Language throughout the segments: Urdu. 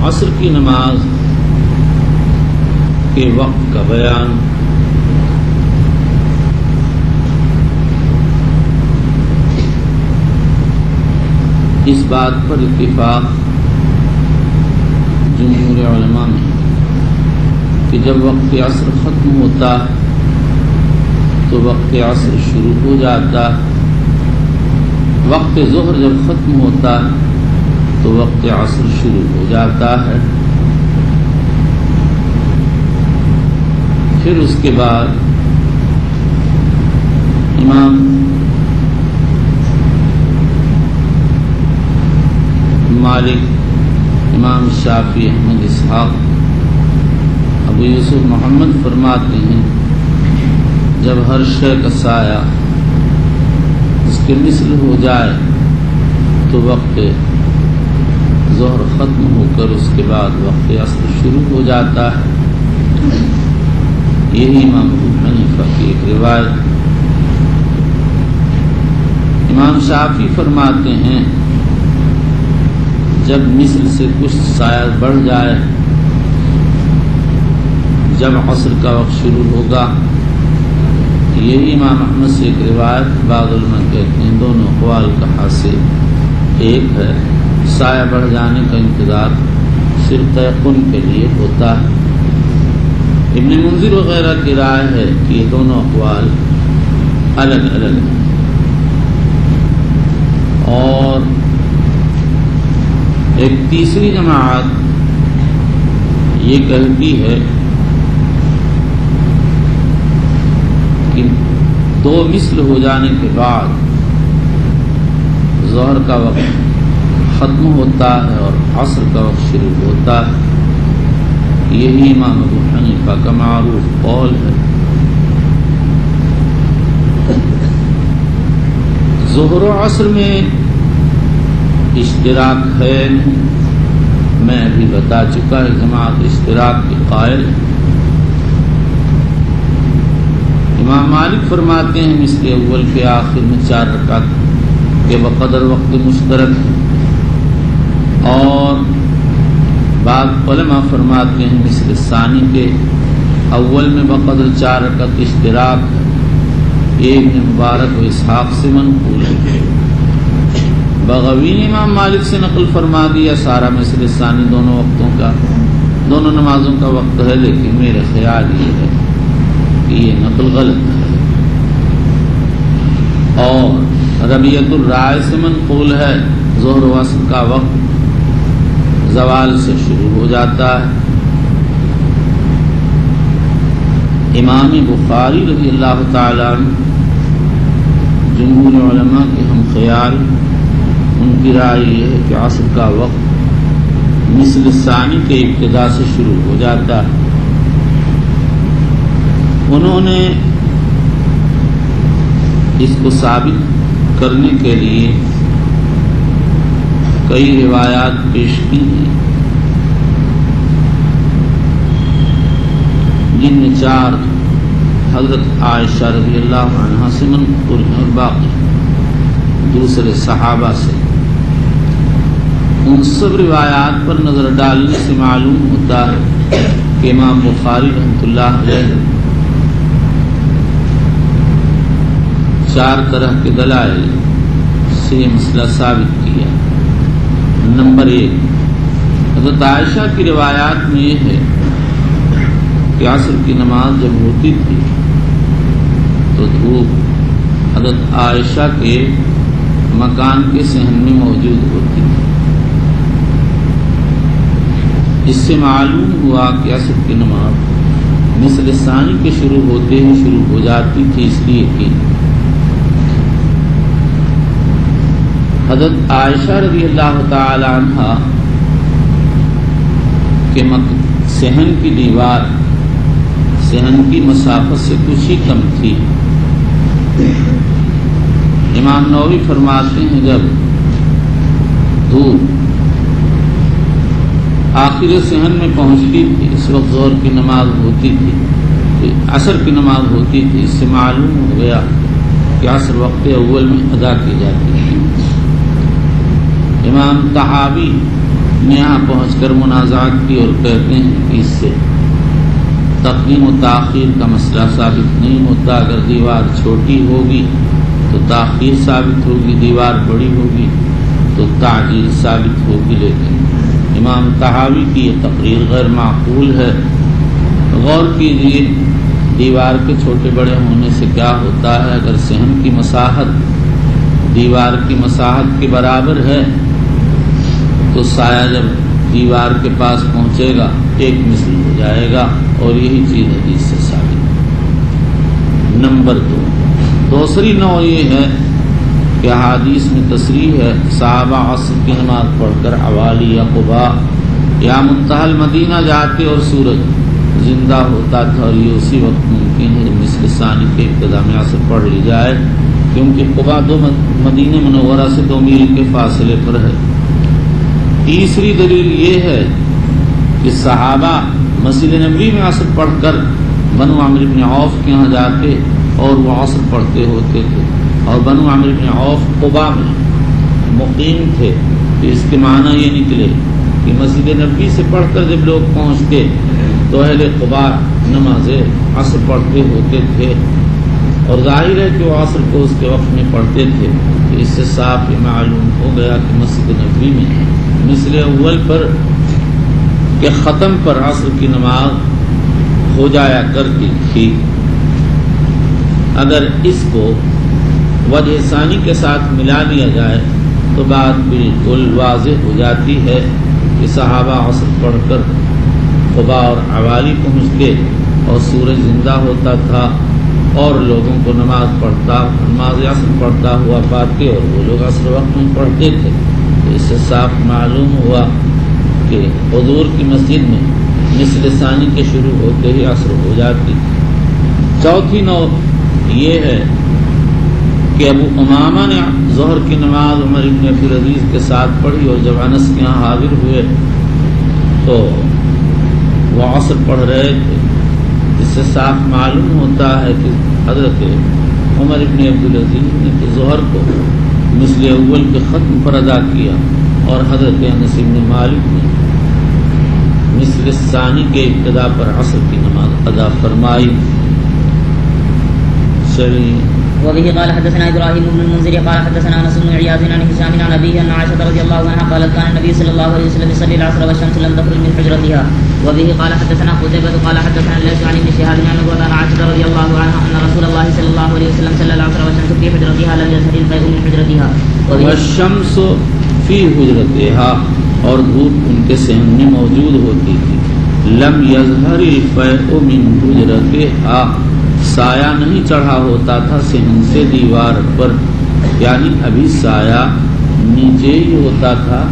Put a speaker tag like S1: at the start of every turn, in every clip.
S1: عصر کی نماز کے وقت کا بیان۔ اس بات پر اتفاق جمہور علماء میں کہ جب وقت عصر ختم ہوتا تو وقت عصر شروع ہو جاتا، وقت ظہر جب ختم ہوتا تو وقت عصر شروع ہو جاتا ہے۔ پھر اس کے بعد امام مالک، امام شافعی، احمد اسحاق، ابو یوسف محمد فرماتے ہیں جب ہر شے کا سایہ اس کے مثل ہو جائے تو وقت ظہر ختم ہو کر اس کے بعد وقت عصر شروع ہو جاتا ہے۔ یہی امام ابو حنیفہ کی ایک روایت۔ امام شافعی فرماتے ہیں جب مثل سے کچھ سایہ بڑھ جائے، جب عصر کا وقت شروع ہوگا۔ یہی امام احمد سے ایک روایت، بعض علماء کہتے ہیں دونوں اقوال کا حاصل ایک ہے، سایہ بڑھ جانے کا انتظار صرف تیقن کے لیے ہوتا ہے۔ ابن منذر وغیرہ کی رائے ہے کہ یہ دونوں اقوال الگ الگ ہیں، اور ایک تیسری جماعت یہ کہتی ہے کہ دو مثل ہو جانے کے بعد ظہر کا وقت ختم ہوتا ہے اور عصر کا وقت شروع ہوتا ہے۔ یہی امام ابو حنیفہ کا معروف قول ہے۔ ظہر و عصر میں اشتراک ہے نہیں، میں ابھی بتا چکا ہے جماعت اشتراک کے قائل۔ امام مالک فرماتے ہیں مثل اول کے آخر میں 4 رکعت کے بقدر وقت مشترک ہے، اور بعض علماء فرماتے ہیں مثل ثانی کے اول میں بقدر 4 رکعت اشتراک ہے۔ یہ ابن مبارک و اسحاق سے منقول ہے۔ بغوی نے امام مالک سے نقل فرما دیا سارا مثل ثانی دونوں وقتوں کا، دونوں نمازوں کا وقت ہے، لیکن میرا خیال یہ ہے کہ یہ نقل غلط ہے۔ اور ربیعۃ الرائے سے منقول ہے ظہر و عصر کا وقت زوال سے شروع ہو جاتا ہے۔ امام بخاری رضی اللہ تعالیٰ عنہ جمہور علماء کے ہم خیال، ان کی رائے یہ ہے کہ عصر کا وقت مثل ثانی کے ابتدا سے شروع ہو جاتا ہے۔ انہوں نے اس کو ثابت کرنے کے لیے کئی روایات پیش کی ہیں، جن میں 4 حضرت عائشہ رضی اللہ عنہا سے منقول ہیں اور باقی دوسرے صحابہ سے۔ ان سب روایات پر نظر ڈالنے سے معلوم ہوتا ہے کہ امام بخاری رحمۃ اللہ علیہ 4 طرح کے دلائل سے یہ مسئلہ ثابت کیا۔ نمبر 1، حضرت عائشہ کی روایات میں یہ ہے کہ عصر کی نماز جب ہوتی تھی تو دھوپ حضرت عائشہ کے مکان کے صحن میں موجود ہوتی تھی۔ اس سے معلوم ہوا کہ عصر کی نماز مثل ثانی کے شروع ہوتے ہی شروع ہو جاتی تھی، اس لیے کہ حضرت عائشہ رضی اللہ تعالی عنہا کے صحن کی دیوار صحن کی مسافت سے کچھ ہی کم تھی۔ امام نووی فرماتے ہیں جب دھوپ آخر صحن میں پہنچتی تھی اس وقت ظہر کی نماز ہوتی تھی، عصر کی نماز ہوتی تھی۔ اس سے معلوم ہو گیا کہ عصر وقت اول میں ادا کی جاتی ہے۔ امام طحاوی نے یہاں پہنچ کر منازعات کی اور کہتے ہیں کہ اس سے تقدیم و تاخیر کا مسئلہ ثابت نہیں ہوتا. اگر دیوار چھوٹی ہوگی تو تاخیر ثابت ہوگی، دیوار بڑی ہوگی تو تعجیل ثابت ہوگی. لیکن امام طحاوی کی یہ تقریر غیر معقول ہے. غور کیجیے، دیوار کے چھوٹے بڑے ہونے سے کیا ہوتا ہے؟ اگر صحن کی مساحت دیوار کی مساحت کے برابر ہے تو سایہ جب دیوار کے پاس پہنچے گا ایک مثل ہو جائے گا، اور یہی چیز حدیث سے ثابت. نمبر 2، دوسری نوع یہ ہے کہ حدیث میں تصریح ہے صحابہ عصر کی نماز پڑھ کر عوالی یا قباء یا منتہی المدینہ جاتے اور سورج زندہ ہوتا تھا، اور یہ اسی وقت ممکن ہے مثل ثانی کے ابتدا میں عصر پڑھ لی جائے، کیونکہ قباء مدینہ منورہ سے 2 میل کے فاصلے پر ہے. تیسری دلیل یہ ہے کہ صحابہ مسجد نبوی میں عصر پڑھ کر بنو عمرو بن عوف کے یہاں جاتے اور وہ عصر پڑھتے ہوتے تھے، اور بنو عمرو بن عوف قباء میں مقیم تھے. تو اس کے معنی یہ نکلے کہ مسجد نبوی سے پڑھ کر جب لوگ پہنچتے تو اہل قباء نماز عصر پڑھتے ہوتے تھے، اور ظاہر ہے کہ وہ عصر کو اس کے وقت میں پڑھتے تھے. اس سے صاف یہ معلوم ہو گیا کہ مسجد نبوی میں مثل اول پر کہ ختم پر عصر کی نماز ہو جایا کرتی تھی. اگر اس کو وجہ ثانی کے ساتھ ملا دیا جائے تو بات بالکل واضح ہو جاتی ہے کہ صحابہ عصر پڑھ کر قباء اور عوالی پہنچتے اور سورج زندہ ہوتا تھا، اور لوگوں کو نماز عصر پڑھتا ہوا پاتے، اور وہ لوگ عصر وقت میں پڑھتے تھے. تو اس سے صاف معلوم ہوا کہ حضور کی مسجد میں مثل ثانی کے شروع ہوتے ہی عصر ہو جاتی. چوتھی نوع یہ ہے کہ ابو امامہ نے ظہر کی نماز عمر بن عبدالعزیز کے ساتھ پڑھی، اور جب انس کے یہاں حاضر ہوئے تو وہ عصر پڑھ رہے تھے. اس سے صاف معلوم ہوتا ہے کہ حضرت عمر بن عبدالعزیز نے تو ظہر کو مثل اول کے ختم پر ادا کیا، اور حضرت انس بن مالک نے مثل ثانی کے ابتدا پر عصر کی نماز ادا فرمائی. چلیے.
S2: وبه قال حدثنا ابراهيم بن المنذر قال حدثنا انس بن عياض عن هشام عن ابيه ان عائشه رضي الله عنها قالت كان النبي صلى الله عليه وسلم يصلي العصر والشمس لم تخرج من حجرتها. وبه قال حدثنا قتيبة قال حدثنا الليث عن ابن شهاب عن عائشه رضي الله عنها ان رسول الله صلى الله عليه وسلم صلى العصر والشمس في حجرتها لم يظهر الفيء من حجرتها.
S1: والشمس في حجرتها، اور دھوپ ان کے صحن میں موجود ہوتی تھی. لم يظهر الفيء من حجرتها، سایہ نہیں چڑھا ہوتا تھا صحن سے دیوار پر، یعنی ابھی سایہ نیچے ہی ہوتا تھا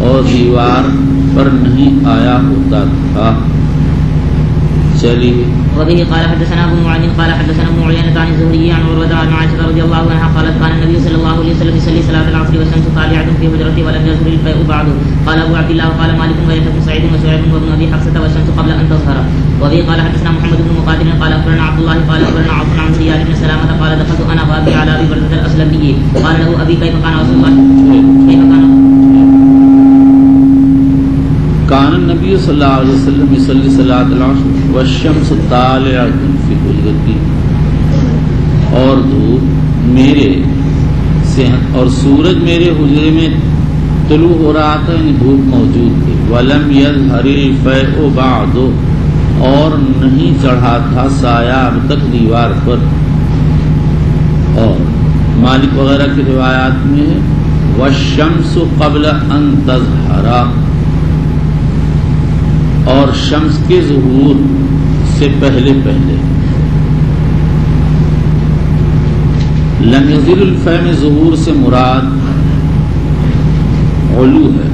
S1: اور دیوار پر نہیں آیا ہوتا تھا. چلیے.
S2: وبه قال حدثنا ابو معين قال حدثنا ابو عيينة عن الزهري عن عروة عن عائشة رضي الله عنها قالت كان النبي صلى الله عليه وسلم يصلي صلاة العصر والشمس طالعة في حجرته ولم يظهر الفيء بعد. قال ابو عبد الله قال مالك ويحيى بن سعيد وشعيب وابن ابي حفصة والشمس قبل ان تظهر. وبه قال حدثنا محمد بن مقاتل قال اخبرنا عبد الله قال اخبرنا عوف عن زياد بن سلامة قال دخلت انا وابي على ابي بردة الاسلمي قال له ابي كيف كان رسول الله
S1: کان النبی صلی اللہ علیہ وسلم یصلی صلاۃ العصر والشمس طالعۃ فی حجرتی، اور دھوپ میرے صحن اور سورج میرے حجرے میں طلوع ہو رہا تھا، یعنی دھوپ موجود تھی. ولم یظہر الفیء بعد، اور نہیں چڑھا تھا سایہ اب تک دیوار پر. اور مالک وغیرہ کی روایات میں ہے والشمس قبل ان تظہر، اور شمس کے ظہور سے پہلے پہلے. لم یظہر الفیء میں ظہور سے مراد علو ہے،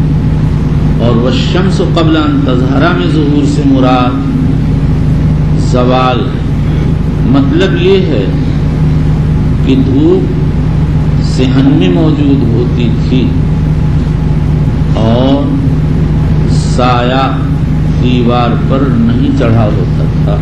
S1: اور والشمس قبل ان تظہر میں ظہور سے مراد زوال ہے. مطلب یہ ہے کہ دھوپ صحن میں موجود ہوتی تھی اور سایہ دیوار پر نہیں چڑھا ہوتا تھا.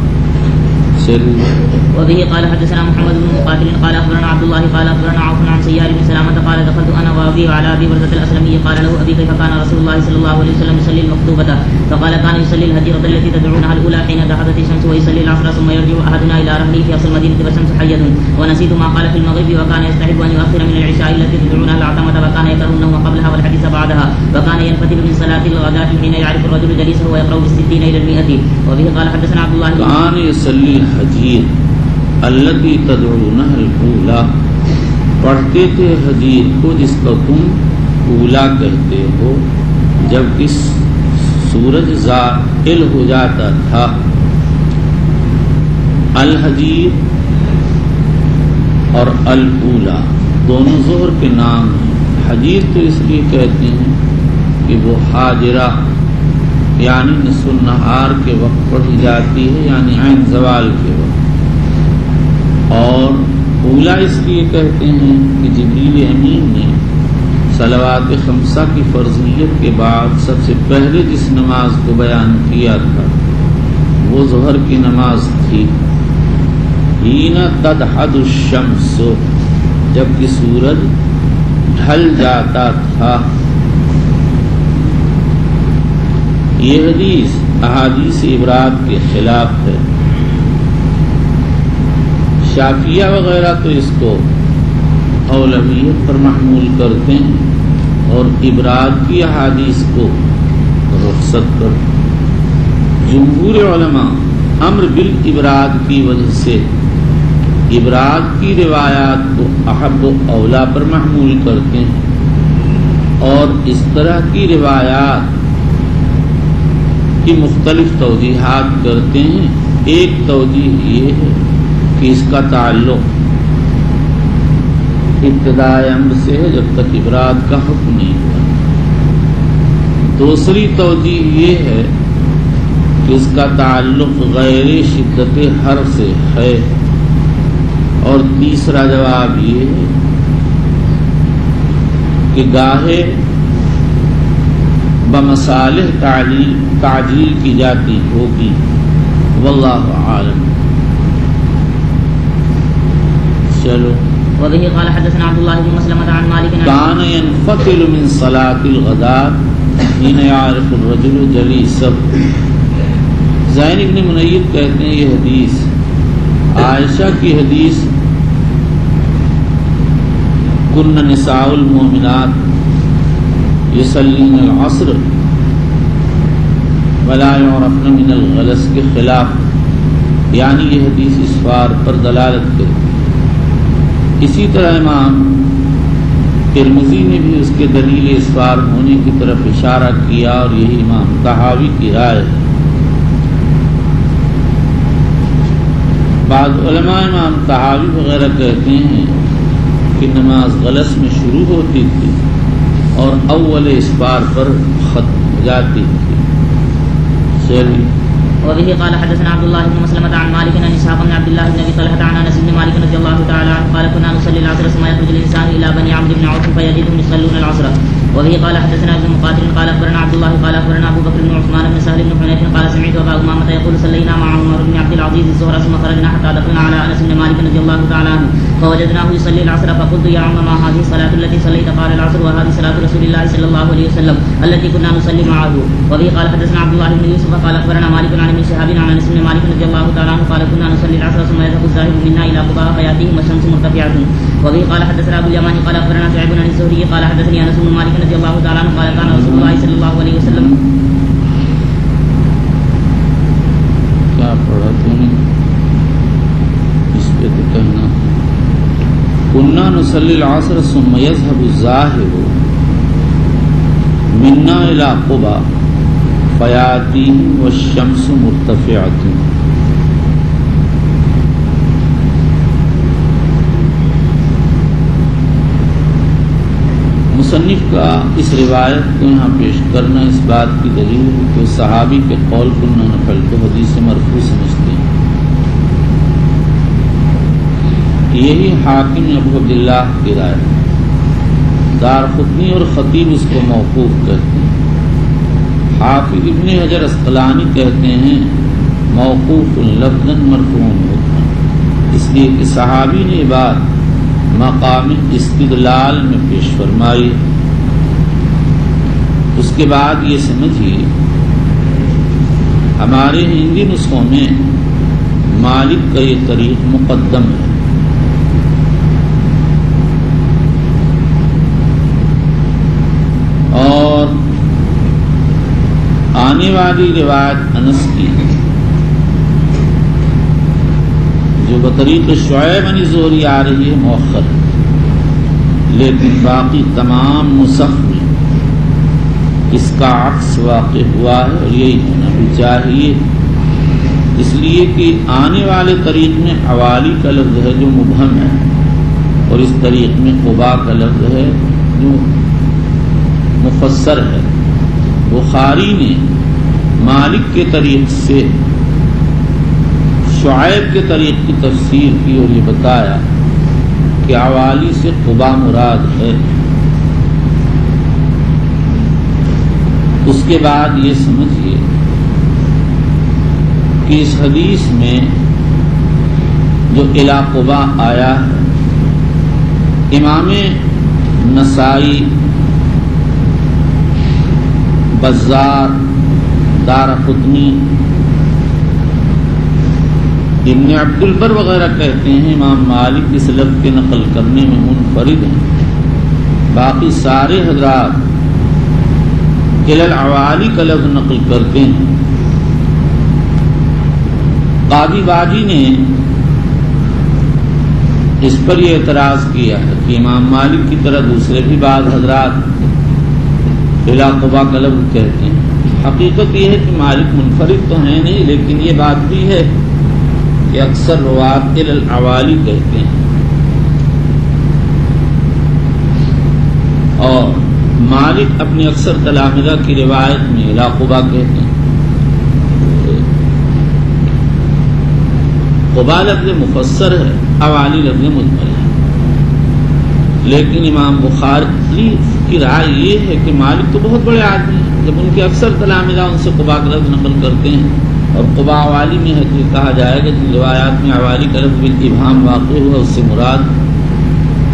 S2: وبه قال حدثنا محمد بن مقاتل قال اخبرنا عبد الله قال اخبرنا عوف عن سيار بن سلامة قال دخلت انا وابي على ابي برزة الاسلمي قال له ابي كيف كان رسول الله صلى الله عليه وسلم يصلي المكتوبة فقال كان يصلي الهجيرة التي تدعونها الاولى حين دخلت الشمس ويصلي العصر ثم يرجع احدنا الى رحله في اقصى المدينة والشمس حية ونسيت ما قال في المغرب وكان يستحب ان يؤخر من العشاء التي تدعونها العتمة وكان يكره النوم قبلها والحديث بعدها وكان ينفتل من صلاة الغداة حين يعرف الرجل جليسه ويقرأ بالستين الى المئة. وبه قال حدثنا عبد الله
S1: كان يصلي الحجیر التي تدعونها الاولى پڑھتے تھے حجیر کو جس کو تم اولا کہتے ہو جب اس سورج زائل ہو جاتا تھا. الحجیر اور الاولا دونوں ظہر کے نام ہیں. حجیر تو اس لیے کہتے ہیں کہ وہ حاجرہ یعنی نصف النہار کے وقت پڑھی جاتی ہے یعنی عین زوال کے وقت. اور اولا اس لیے کہتے ہیں کہ جبریل امین نے صلوات خمسہ کی فرضیت کے بعد سب سے پہلے جس نماز کو بیان کیا تھا وہ ظہر کی نماز تھی. حین تدحض الشمس جبکہ سورج ڈھل جاتا تھا. یہ حدیث احادیث ابراد کے خلاف ہے. شافعیہ وغیرہ تو اس کو اولویت پر محمول کرتے ہیں اور ابراد کی احادیث کو رخصت کرتے ہیں. جمہور علماء امر بالابراد کی وجہ سے ابراد کی روایات کو احب و اولا پر محمول کرتے ہیں اور اس طرح کی روایات کی مختلف توجیحات کرتے ہیں. ایک توجیح یہ ہے کہ اس کا تعلق ابتداء امر سے ہے جب تک ابراد کا حکم نہیں ہوا. دوسری توجیح یہ ہے کہ اس کا تعلق غیر شدت حر سے ہے. اور تیسرا جواب یہ ہے کہ گاہے بمصالح تعجیل کی جاتی ہوگی. واللہ عالم. چلو.
S2: وبه قال حدثنا عبد الله بن مسلمة عن مالك
S1: كان ينفتل من صلاة الغداة حين يعرف الرجل جليسه. زین ابن منیب کہتے ہیں یہ حدیث عائشہ کی حدیث کن نساء المؤمنات یصلین العصر ولا يعرفن من الغلس کے خلاف یعنی یہ حدیث اسفار پر دلالت کرتی. اسی طرح امام ترمذی نے بھی اس کے دلیل اسفار ہونے کی طرف اشارہ کیا اور یہی امام طحاوی کی رائے ہے. بعض علماء امام طحاوی وغیرہ کہتے ہیں کہ نماز غلس میں شروع ہوتی تھی اور اول اسفار پر ختم ہو جاتی تھی. چلیے.
S2: وبه قال حدثنا عبد الله بن مسلمة عن مالك عن اسحاق بن عبد الله بن ابي طلحة عن انس بن مالك رضي الله تعالى عنه قال كنا نصلي العصر ثم يخرج الانسان الى بني عمرو بن عوف فيجدهم يصلون العصر. وبه قال حدثنا ابن مقاتل قال اخبرنا عبد الله قال اخبرنا ابو بكر بن عثمان بن سهل بن حنيف قال سمعت ابا امامة يقول صلينا مع عمر بن عبد العزيز الظهر ثم خرجنا حتى دخلنا على انس بن مالك رضي الله تعالى عنه فوجدناه يصلي العصر فقلت يا عم ما هذه الصلاة التي صليت؟ قال العصر وهذه صلاة رسول الله صلى الله عليه وسلم التي كنا نصلي معه. وبه قال حدثنا عبد الله بن يوسف قال اخبرنا مالك عن ابن شهاب عن انس بن مالك رضي الله تعالى عنه قال كنا نصلي العصر ثم يذهب الذاهب منا الى قباء فياتيهم والشمس مرتفعة. وبه قال حدثنا ابو اليمان قال اخبرنا شعيب عن الزهري قال حدثني انس بن مالك رضي الله تعالى عنه قال كان رسول الله صلى الله عليه وسلم.
S1: کیا پڑھا تو نے اس پہ تو کہنا كنا نصلي العصر ثم يذهب الذاهب منا الى قباء فياتيهم والشمس مرتفعة. مصنف کا اس روایت کو یہاں پیش کرنا اس بات کی دلیل ہے کہ صحابی کے قول کو نقل کو حدیث مرفوع سمجھتے ہیں. یہی حاکم ابو عبداللہ کی رائے. دارقطنی اور خطیب اس کو موقوف کہتے ہیں. حافظ ابن حجر اسقلانی کہتے ہیں موقوف لفظاً مرفوع حکماً، اس لیے کہ صحابی نے بات مقام استدلال میں پیش فرمائی۔ اس کے بعد یہ سمجھیے ہمارے ہندی نسخوں میں مالک کا یہ طریق مقدم ہے، اور آنے والی روایت انس کی جو بطریق شعیب بن زہری آ رہی ہے مؤخر ہے، لیکن باقی تمام نسخ میں اس کا عکس واقع ہوا ہے، اور یہی ہونا بھی چاہیے، اس لیے کہ آنے والے طریق میں حوالی کا لفظ ہے جو مبہم ہے، اور اس طریق میں قبا کا لفظ ہے جو مفسر ہے۔ بخاری نے مالک کے طریق سے شعیب کے طریق کی تفسیر کی اور یہ بتایا کہ حوالی سے قبا مراد ہے۔ اس کے بعد یہ سمجھیے کہ اس حدیث میں جو الی قبا آیا ہے، امام نسائی، بزار، دارقطنی، ابن عبد البر وغیرہ کہتے ہیں امام مالک اس لفظ کے نقل کرنے میں منفرد ہیں، باقی سارے حضرات الی العوالی کا لفظ نقل کرتے ہیں۔ قاضی باجی نے اس پر یہ اعتراض کیا ہے کہ امام مالک کی طرح دوسرے بھی بعض حضرات الی قبا کا لفظ کہتے ہیں۔ حقیقت یہ ہے کہ مالک منفرد تو ہیں نہیں، لیکن یہ بات بھی ہے کہ اکثر روات الی العوالی کہتے ہیں، اور مالک اپنی اکثر تلامذہ کی روایت میں الی قبا کہتے ہیں۔ قبا لفظ مفسر ہے، عوالی لفظ مجمل ہے، لیکن امام بخاری کی رائے یہ ہے کہ مالک تو بہت بڑے آدمی ہیں، جب ان کے اکثر تلامذہ ان سے قبا کا لفظ نقل کرتے ہیں اور قبا عوالی میں ہے تو یہ کہا جائے گا جن روایات میں عوالی کا لفظ بالابہام واقع ہوا اس سے مراد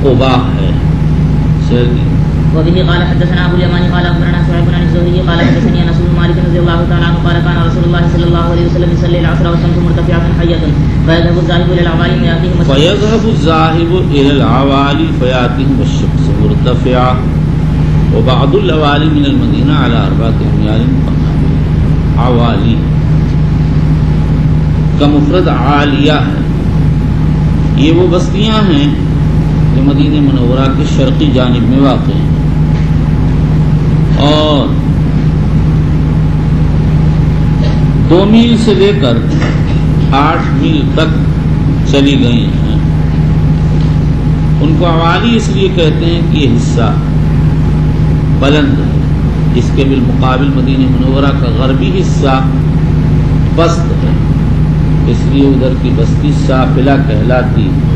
S1: قبا ہے۔
S2: وبه قال حدثنا ابو اليمان قال اخبرنا شعيب بن الزهري قال حدثني انس بن مالك رضي الله تعالى عنه قال كان رسول الله صلى الله عليه وسلم يصلي العصر والشمس مرتفعه حيه فيذهب الذاهب الى العوالي
S1: فياتيهم الشمس مرتفعه وبعض العوالي من المدينه على 4 اميال عوالي کا مفرد عالیہ ہے، یہ وہ بستیاں ہیں جو مدینہ منورہ کے شرقی جانب میں واقع ہیں، اور 2 میل سے لے کر 8 میل تک چلی گئی ہیں۔ ان کو عوالی اس لیے کہتے ہیں کہ یہ حصہ بلند ہے، اس کے بالمقابل مدینہ منورہ کا غربی حصہ پست ہے، اس لیے ادھر کی بستی سافلہ کہلاتی ہے۔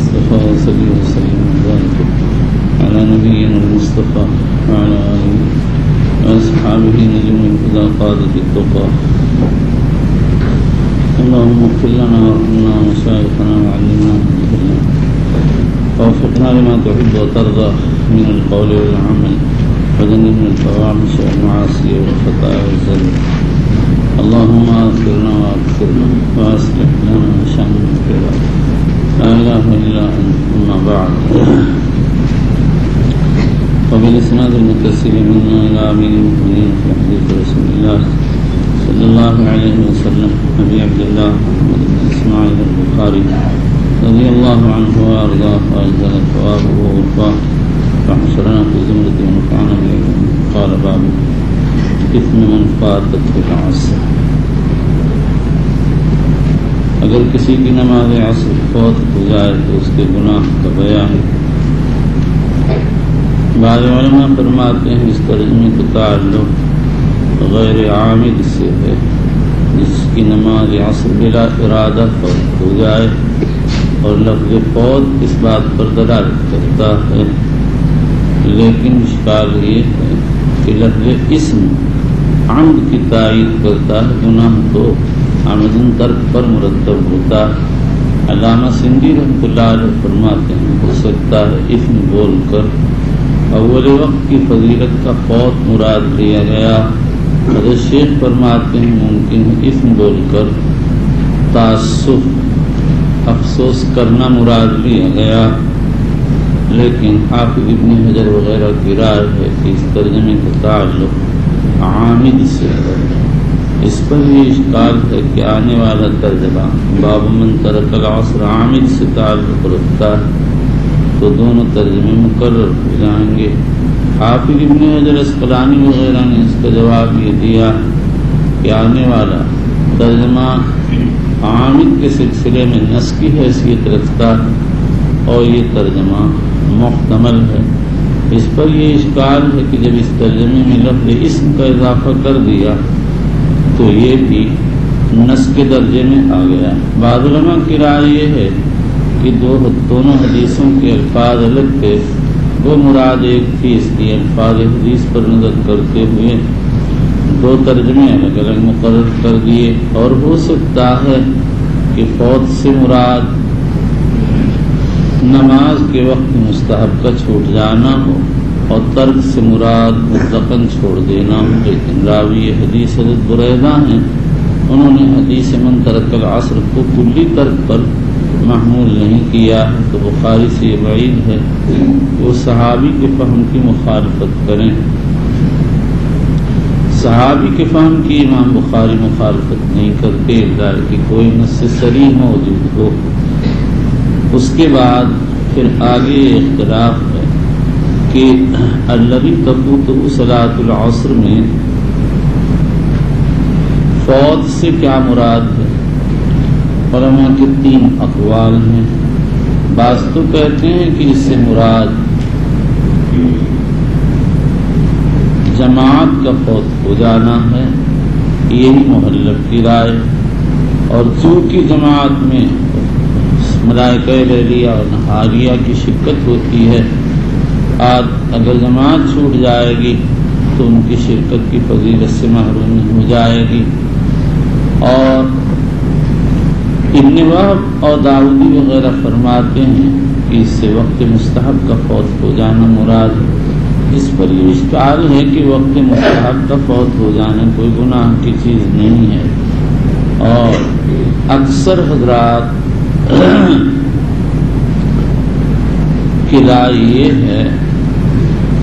S1: صلی اللہ وسلم علی نبینا المصطفى وعلى آله وأصحابه نجوم الهدى قادة التقى اللهم اغفر لنا وارحمنا ومشايخنا وعلمنا ووفقنا لما تحب وترضى من القول والعمل وجنبنا الفواحش والمعاصي والخطايا والزلل اللهم اغفرنا واغفرنا واصلح لنا شأننا كله لا إله إلا أنت أما بعد وبالإسناد المتصل منا إلى أمير المؤمنين في حديث رسول الله صلى الله عليه وسلم أبي عبد الله محمد بن إسماعيل البخاري رضي الله عنه وأرضاه وأجزل ثوابه ووفاه فحشرنا في زمرة ونفعنا به قال باب إثم من فاتته العصر۔ اگر کسی کی نماز عصر فوت ہو جائے تو اس کے گناہ کا بیان۔ بعض علماء فرماتے ہیں اس ترجمے کا تعلق غیر عامد سے ہے، جس کی نماز عصر بلا ارادہ فوت ہو جائے، اور لفظ فوت اس بات پر دلالت کرتا ہے، لیکن اشکال یہ ہے کہ لفظ اسم عمد کی تائید کرتا ہے، گناہ تو عمدن ترک پر مرتب ہوتا ہے۔ علامہ سندھی رحمۃ اللہ علیہ فرماتے ہیں ہو سکتا ہے اثم بول کر اول وقت کی فضیلت کا فوت مراد لیا گیا۔ حضرت شیخ فرماتے ہیں ممکن ہے اثم بول کر تعصف افسوس کرنا مراد لیا گیا، لیکن حافظ ابن حجر وغیرہ کی رائے ہے کہ اس ترجمے کا تعلق عامد سے ہے۔ اس پر یہ اشکال ہے کہ آنے والا ترجمہ باب من ترک العصر عامد سے تعلق رکھتا ہے تو دونوں ترجمے مقرر ہو جائیں گے۔ حافظ ابن حجر اسقلانی وغیرہ نے اس کا جواب یہ دیا کہ آنے والا ترجمہ عامد کے سلسلے میں نص کی حیثیت رکھتا ہے اور یہ ترجمہ محتمل ہے۔ اس پر یہ اشکال ہے کہ جب اس ترجمے میں لفظ اسم کا اضافہ کر دیا تو یہ بھی نص کے درجے میں آ گیا۔ بعض علماء کی رائے یہ ہے کہ دونوں حدیثوں کے الفاظ الگ تھے، وہ مراد ایک تھی، اس لیے الفاظ حدیث پر نظر کرتے ہوئے دو ترجمے الگ الگ مقرر کر دیے۔ اور ہو سکتا ہے کہ فوت سے مراد نماز کے وقت مستحب کا چھوٹ جانا ہو اور ترک سے مراد مطلقاً چھوڑ دینا ہو، لیکن راوی حدیث حضرت بریدہ ہیں، انہوں نے حدیث من ترک العصر کو کلی ترک پر محمول نہیں کیا ہے، تو بخاری سے یہ بعید ہے کہ وہ صحابی کے فہم کی مخالفت کریں۔ صحابی کے فہم کی امام بخاری مخالفت نہیں کرتے الا کہ کوئی نص صریح موجود ہو۔ اس کے بعد پھر آگے اختلاف ہے کہ الذی تفوتہ صلاۃ العصر میں فوت سے کیا مراد ہے۔ علماء کے تین اقوال ہیں۔ بعض تو کہتے ہیں کہ اس سے مراد جماعت کا فوت ہو جانا ہے، یہی محلب کی رائے، اور چونکہ جماعت میں ملائکہ لیلیہ اور نہاریہ کی شرکت ہوتی ہے، اگر جماعت چھوٹ جائے گی تو ان کی شرکت کی فضیلت سے محروم ہو جائے گی۔ اور ابن وہب اور داؤدی وغیرہ فرماتے ہیں کہ اس سے وقت مستحب کا فوت ہو جانا مراد ہے۔ اس پر یہ اشکال ہے کہ وقت مستحب کا فوت ہو جانا کوئی گناہ کی چیز نہیں ہے، اور اکثر حضرات کی رائے یہ ہے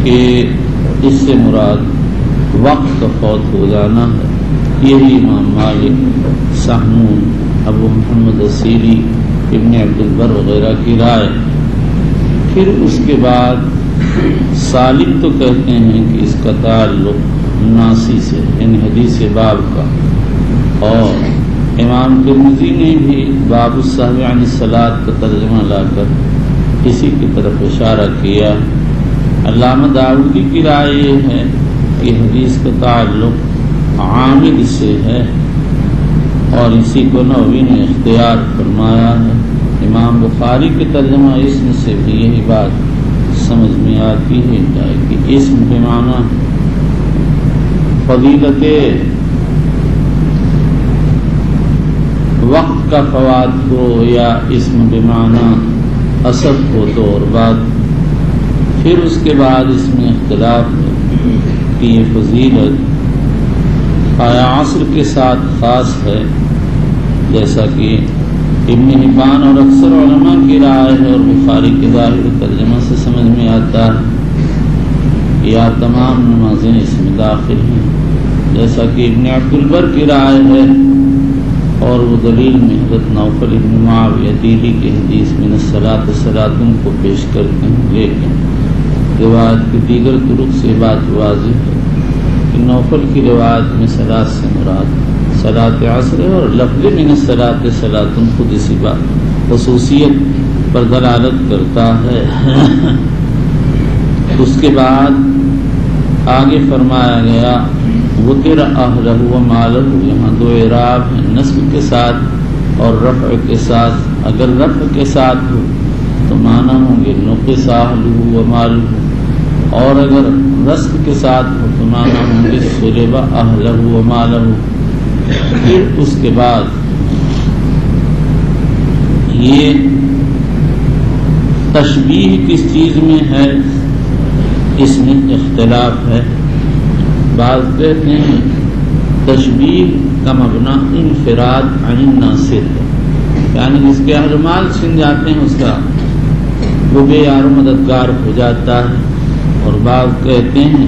S1: کہ اس سے مراد وقت کا فوت ہو جانا ہے۔ یہی امام مالک، سحنون، ابو محمد السیری، ابن عبد البر وغیرہ کی رائے۔ پھر اس کے بعد سالم تو کہتے ہیں کہ اس کا تعلق ناسی سے، یعنی حدیث باب کا، اور امام ترمذی نے بھی باب السہو عن الصلاۃ کا ترجمہ لا کر اسی کی طرف اشارہ کیا۔ علامہ داؤدی کی رائے یہ ہے کہ حدیث کا تعلق عامد سے ہے، اور اسی کو نووی نے اختیار فرمایا ہے۔ امام بخاری کے ترجمہ اسم سے بھی یہی بات سمجھ میں آتی ہے کہ اسم کے معنی فضیلت وقت کا فوات ہو یا اسم بمعنی اثر ہو تو اور بات۔ پھر اس کے بعد اس میں اختلاف ہے کہ یہ فضیلت آیا عصر کے ساتھ خاص ہے، جیسا کہ ابن حبان اور اکثر علماء کی رائے ہے، اور بخاری کے ظاہر ترجمہ سے سمجھ میں آتا ہے یا تمام نمازیں اس میں داخل ہیں، جیسا کہ ابن عبد البر کی رائے ہے، اور وہ دلیل میں حضرت نوفل ابن معاویہ دیلی کے حدیث من الصلاۃ صلاۃ کو پیش کرتے ہیں، لیکن روایت کی دیگر طرق سے بات واضح ہے کہ نوفل کی روایت میں صلاۃ سے مراد صلاۃ عصر ہے، اور لفظ من الصلاۃ صلاۃ خود اسی بات خصوصیت پر دلالت کرتا ہے۔ اس کے بعد آگے فرمایا گیا وطر اہلہ و مالہ، یہاں دو اعراب ہیں، نصب کے ساتھ اور رفع کے ساتھ۔ اگر رفع کے ساتھ ہو تو معنی ہوں گے نقص اہلہ و مالہ، اور اگر رزق کے ساتھ حکمرانہ ہوں گے صلب اہلہ و مالہ. پھر اس کے بعد یہ تشبیہ کس چیز میں ہے اس میں اختلاف ہے. بعض کہتے ہیں تشبیہ کا مبنا انفراد عن الناصر ہے، یعنی جس کے اہل مال چھن جاتے ہیں اس کا وہ بے یار و مددگار ہو جاتا ہے. اور بعض کہتے ہیں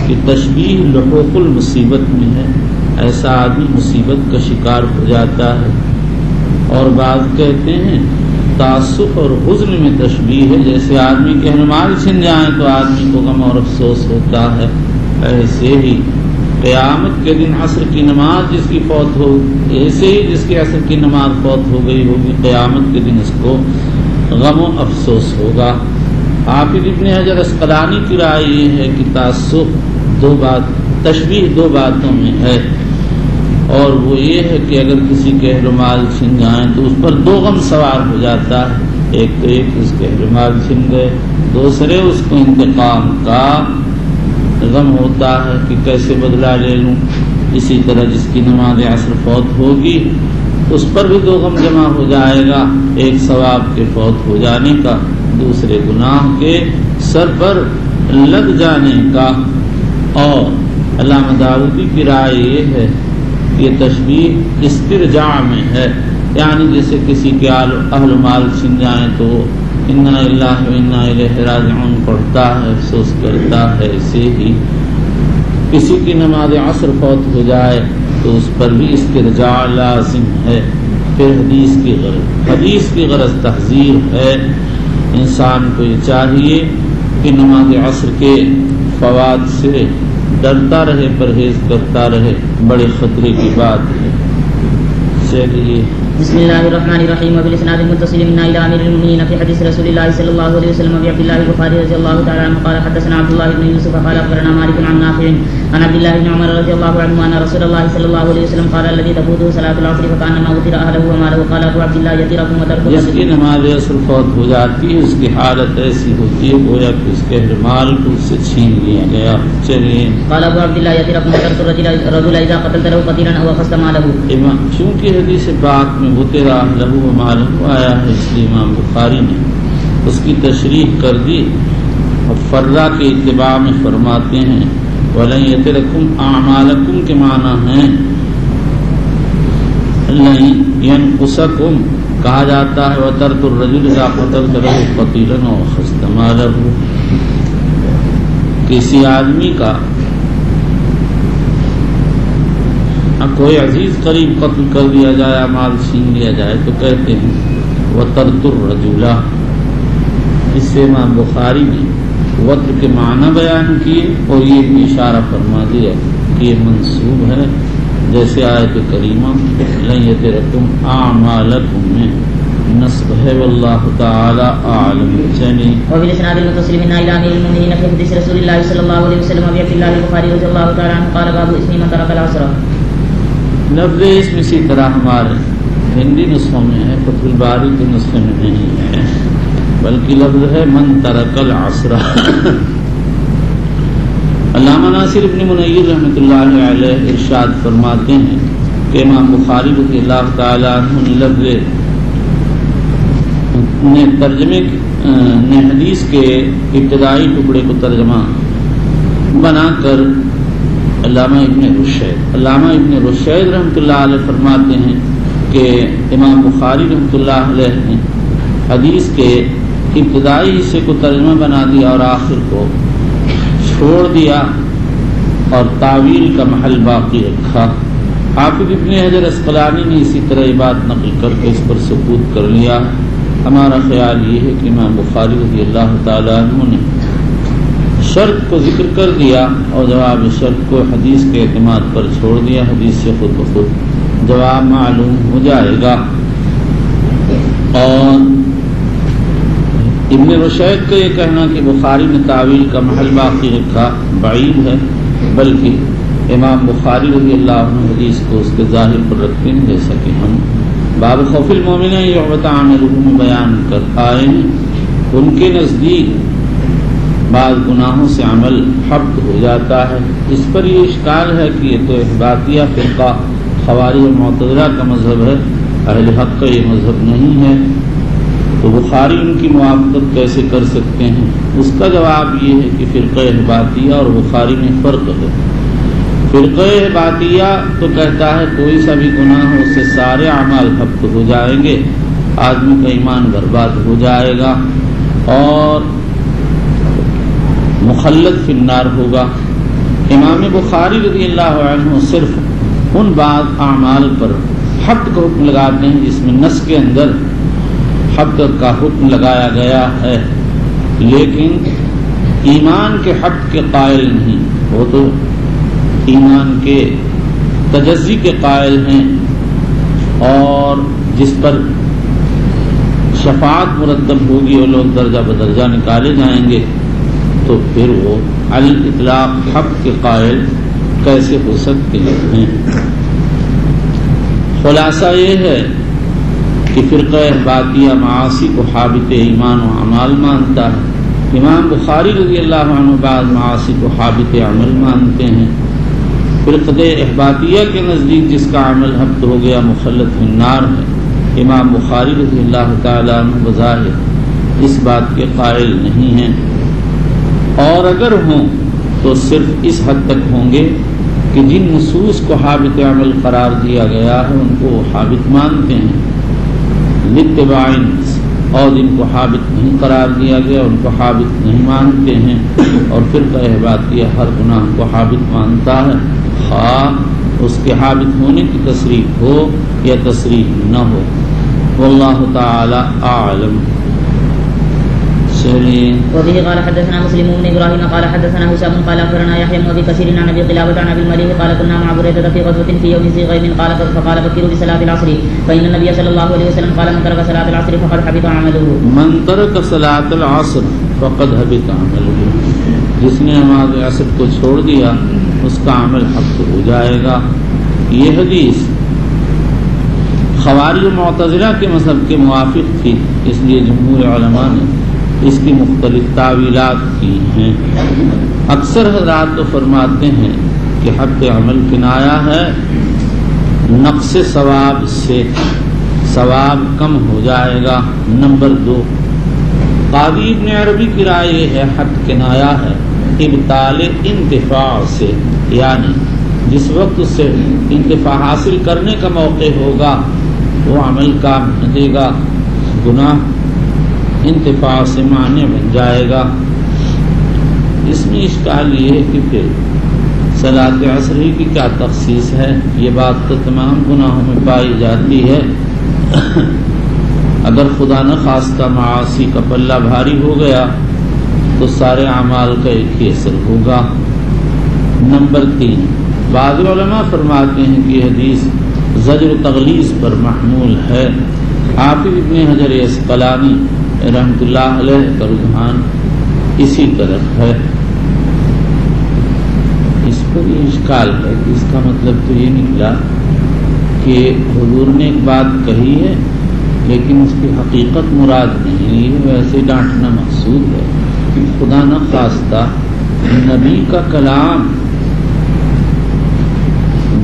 S1: کہ تشبیہ لحوق المصیبت میں ہے، ایسا آدمی مصیبت کا شکار ہو جاتا ہے. اور بعض کہتے ہیں تعصف اور حزن میں تشبیہ ہے، جیسے آدمی کے اہل مال چھن جائیں تو آدمی کو غم اور افسوس ہوتا ہے، ایسے ہی قیامت کے دن عصر کی نماز جس کی فوت ہو، ایسے ہی جس کی عصر کی نماز فوت ہو گئی ہوگی قیامت کے دن اس کو غم و افسوس ہوگا. حافظ ابن حجر اسقلانی کی رائے یہ ہے کہ تعصب تشبیہ دو باتوں میں ہے، اور وہ یہ ہے کہ اگر کسی کے اہل مال چھن جائیں تو اس پر دو غم سوار ہو جاتا ہے. ایک تو اس کے اہل مال چھن گئے، دوسرے اس کو انتقام کا غم ہوتا ہے کہ کیسے بدلہ لے لوں. اسی طرح جس کی نماز عصر فوت ہوگی اس پر بھی دو غم جمع ہو جائے گا، ایک ثواب کے فوت ہو جانے کا، دوسرے گناہ کے سر پر لگ جانے کا. اور علامہ داؤدی کی رائے یہ ہے کہ یہ تشبیہ استرجاع میں ہے، یعنی جیسے کسی کے اہل مال چھن جائیں تو انا للہ و انا الیہ راجعون پڑھتا ہے، افسوس کرتا ہے. ایسے ہی کسی کی نماز عصر فوت ہو جائے تو اس پر بھی استرجاع لازم ہے. پھر حدیث کی غرض تحذیر ہے. انسان کو یہ چاہیے کہ نماز عصر کے فوات سے ڈرتا رہے، پرہیز کرتا رہے، بڑے خطرے کی بات ہے. چلیے
S2: بسم الله الرحمن الرحيم. وبالاسناد المتصل منا الى امير المؤمنين في حديث رسول الله صلى الله عليه وسلم ابي عبد الله البخاري رضي الله تعالى عنه قال حدثنا عبد الله بن يوسف قال اخبرنا مالك عن نافع عن عبد الله بن عمر رضي الله عنهما ان رسول الله صلى الله عليه وسلم قال الذي تفوته صلاه العصر فكانما وتر اهله وماله. قال ابو عبد الله يتركم وتركم.
S1: جس کی نماز عصر فوت ہو جاتی ہے اس کی حالت ایسی ہوتی ہے گویا کہ اس کے اہل مال کو اس سے چھین لیا گیا. چلیے
S2: قال ابو عبد الله يتركم وتركم الرجل اذا قتلت له قتيلا او اخذت ماله.
S1: چونکہ حدیث پاک میں وتر اهله وماله آیا ہے اس لیے امام بخاری نے اس کی تشریح کر دی. اور فرہ کے اتباع میں فرماتے ہیں وَلَن يَتِرَكُمْ أَعْمَالَكُمْ کے معنی ہیں لَن يَنْقُصَكُمْ کہا جاتا ہے وَتَرْكُ الرَّجُلِ إِذَا قَتَلْتَ لَهُ قَتِيلًا وَأَخَذْتَ مَالَهُ. کسی آدمی کا کوئی عزیز قریب قتل کر دیا جائے، مال چھین لیا جائے تو کہتے ہیں وَتَرْتُ الرَّجُلَ. اس سے امام بخاری نے وطر کے معنی بیان کیے اور یہ بھی اشارہ فرما دیا کہ یہ منصوب ہے، جیسے آیت کریمہ لَن يَتِرَكُمْ أَعْمَالَكُمْ میں نصب ہے. واللہ تعالی اعلم. چلیے
S2: وبالاسناد المتصل منا الى امير المؤمنين في حديث رسول الله صلى الله عليه وسلم ابي عبد الله البخاري رضي الله تعالى عنه قال باب اسم من ترك العصر.
S1: لفظ اس میں اسی طرح ہمارے ہندی نسخوں میں ہے، فتح الباری کے نسخے میں نہیں ہے، بلکہ لفظ ہے من ترک العصر. علامہ ناصر ابن منیر رحمۃ اللہ علیہ ارشاد فرماتے ہیں کہ امام بخاری رضی اللہ تعالی عنہ نے لفظ نے ترجمے نے حدیث کے ابتدائی ٹکڑے کو ترجمہ بنا کر علامہ ابن رشید رحمۃ اللہ علیہ فرماتے ہیں کہ امام بخاری رحمۃ اللہ علیہ نے حدیث کے ابتدائی حصے کو ترجمہ بنا دیا اور آخر کو چھوڑ دیا اور تعویل کا محل باقی رکھا. حافظ ابن حجر اسقلانی نے اسی طرح یہ بات نقل کر کے اس پر ثبوت کر لیا. ہمارا خیال یہ ہے کہ امام بخاری رضی اللہ تعالیٰ عنہ نے شرط کو ذکر کر دیا اور جواب شرط کو حدیث کے اعتماد پر چھوڑ دیا. حدیث سے خود بخود جواب معلوم ہو جائے گا. اور ابن رشید کا یہ کہنا کہ بخاری نے تعویل کا محل باقی رکھا بعید ہے، بلکہ امام بخاری رضی اللہ عنہ حدیث کو اس کے ظاہر پر رکھتے ہیں، جیسا کہ ہم باب خوف المومن یعبت عاملہ میں بیان کر آئے ہیں. ان کے نزدیک بعض گناہوں سے عمل حبط ہو جاتا ہے۔ اس پر یہ اشکال ہے کہ یہ تو احباطیہ فرقہ خوارج و معتزلہ کا مذہب ہے، اہل حق کا یہ مذہب نہیں ہے، تو بخاری ان کی موافقت کیسے کر سکتے ہیں؟ اس کا جواب یہ ہے کہ فرقہ احباطیہ اور بخاری میں فرق ہے۔ فرقہ احباطیہ تو کہتا ہے کوئی سا بھی گناہ ہو اس سے سارے اعمال حبط ہو جائیں گے، آدمی کا ایمان برباد ہو جائے گا اور مخلد فی النار ہوگا۔ امام بخاری رضی اللہ عنہ صرف ان بعض اعمال پر حبط کا حکم لگاتے ہیں جس میں نص کے اندر حبط کا حکم لگایا گیا ہے، لیکن ایمان کے حبط کے قائل نہیں، وہ تو ایمان کے تجزی کے قائل ہیں، اور جس پر شفاعت مرتب ہوگی اور لوگ درجہ بدرجہ نکالے جائیں گے، تو پھر وہ علی الاطلاق حق کے قائل کیسے ہو سکتے ہیں؟ خلاصہ یہ ہے کہ فرقہ احباطیہ معاصی کو حابط ایمان و اعمال مانتا ہے، امام بخاری رضی اللہ عنہ بعض معاصی کو حابط عمل مانتے ہیں۔ فرقہ احباطیہ کے نزدیک جس کا عمل حبط ہو گیا مخلد فی النار ہے، امام بخاری رضی اللہ تعالیٰ عنہ بظاہر اس بات کے قائل نہیں ہیں، اور اگر ہوں تو صرف اس حد تک ہوں گے کہ جن نصوص کو حابط عمل قرار دیا گیا ہے ان کو وہ حابط مانتے ہیں، لاتباع، اور جن کو حابط نہیں قرار دیا گیا ان کو حابط نہیں مانتے ہیں، اور فرقہ احباطیہ ہر گناہ کو حابط مانتا ہے، خواہ اس کے حابط ہونے کی تصریح ہو یا تصریح نہ ہو۔ واللہ تعالی اعلم۔
S2: وبه قال حدثنا مسلم بن ابراهيم قال حدثنا هشام قال اخبرنا يحيى بن ابي كثير عن ابي قلابة عن ابي المليح قال كنا مع بريدة في غزوة في يوم ذي غيم فقال بكروا بصلاة العصر فإن النبي صلى الله عليه وسلم قال من ترك صلاة العصر فقد حبط عمله۔
S1: من ترك صلاة العصر فقد حبط عمله، جس نے نماز عصر کو چھوڑ دیا اس کا عمل حبط ہو جائے گا۔ یہ حدیث خوارج و معتزلہ کے مذہب کے موافق تھی، اس لیے جمہور علماء نے اس کی مختلف تعویلات کی ہیں۔ اکثر حضرات تو فرماتے ہیں کہ حبط عمل کنایا ہے نقص ثواب سے، ثواب کم ہو جائے گا۔ نمبر 2، قاضی ابن عربی کی رائے یہ ہے حبط کنایا ہے ابطال انتفاع سے، یعنی جس وقت اس سے انتفاع حاصل کرنے کا موقع ہوگا وہ عمل کام نہ دے گا، گناہ انتفاع سے معنی بن جائے گا۔ اس میں اشکال یہ ہے کہ پھر صلاۃ عصر ہی کی کیا تخصیص ہے؟ یہ بات تو تمام گناہوں میں پائی جاتی ہے۔ اگر خدا نہ خواستہ معاصی کا پلہ بھاری ہو گیا تو سارے اعمال کا ایک ہی اثر ہوگا۔ نمبر 3، بعض علماء فرماتے ہیں کہ یہ حدیث زجر و تغلیظ پر محمول ہے۔ حافظ ابن حجر عسقلانی رحمۃ اللہ علیہ کا رجحان اسی طرف ہے۔ اس پر یہ اشکال ہے کہ اس کا مطلب تو یہ نکلا کہ حضور نے ایک بات کہی ہے لیکن اس کی حقیقت مراد نہیں لی ہے، ویسے ڈانٹنا مقصود ہے۔ خدا نہ خواستہ نبی کا کلام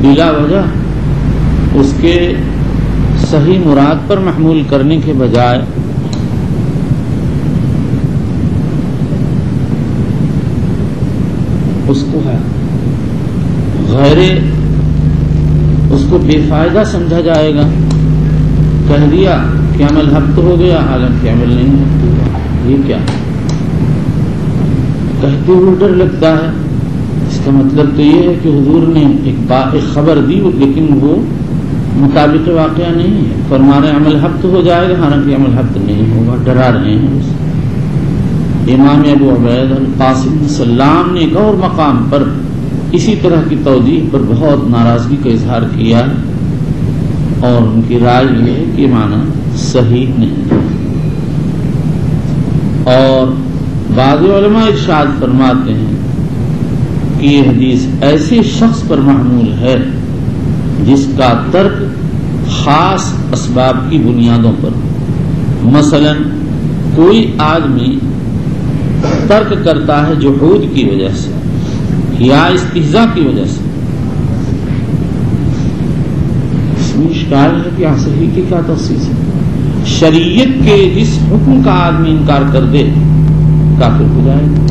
S1: بلا وجہ اس کے صحیح مراد پر محمول کرنے کے بجائے اس کو غیر اس کو بے فائدہ سمجھا جائے گا۔ کہہ دیا کہ عمل حبط ہو گیا حالانکہ عمل نہیں حبط ہوا، یہ کیا کہتے ہوئے ڈر لگتا ہے۔ اس کا مطلب تو یہ ہے کہ حضور نے ایک خبر دی لیکن وہ مطابق واقعہ نہیں ہے، فرما رہے عمل حبط ہو جائے گا حالانکہ عمل حبط نہیں ہوگا، ڈرا رہے ہیں اس۔ امام ابو عبید القاسم سلام نے ایک اور مقام پر اسی طرح کی توجیہ پر بہت ناراضگی کا اظہار کیا اور ان کی رائے یہ ہے کہ معنی صحیح نہیں۔ اور بعض علماء ارشاد فرماتے ہیں کہ یہ حدیث ایسے شخص پر محمول ہے جس کا ترک خاص اسباب کی بنیادوں پر، مثلا کوئی آدمی ترک کرتا ہے جحود کی وجہ سے یا استہزاء کی وجہ سے، اس میں اشکال ہے کہ عصری کی کیا تخصیص ہے؟ شریعت کے جس حکم کا آدمی انکار کر دے کافر ہو جائے گا،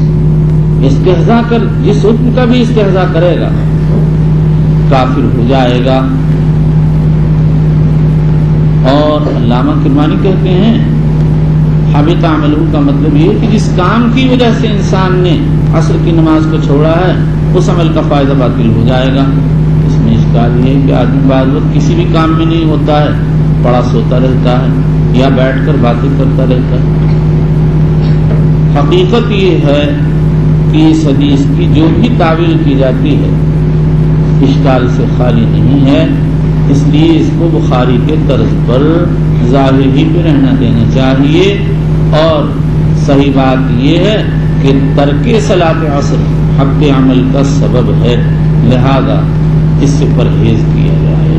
S1: استہزاء کر جس حکم کا بھی استہزاء کرے گا کافر ہو جائے گا۔ اور علامہ کرمانی کہتے ہیں حبط عملہ کا مطلب یہ کہ جس کام کی وجہ سے انسان نے عصر کی نماز کو چھوڑا ہے اس عمل کا فائدہ باطل ہو جائے گا۔ اس میں اشکال یہ ہے کہ آدمی بعض وقت کسی بھی کام میں نہیں ہوتا ہے، پڑا سوتا رہتا ہے یا بیٹھ کر باتیں کرتا رہتا ہے۔ حقیقت یہ ہے کہ اس حدیث کی جو بھی تعویل کی جاتی ہے اشکال سے خالی نہیں ہے، اس لیے اس کو بخاری کے طرز پر ظاہر ہی پہ رہنا دینا چاہیے۔ اور صحیح بات یہ ہے کہ ترک صلاۃ عصر حق عمل کا سبب ہے، لہذا اس سے پرہیز کیا جائے،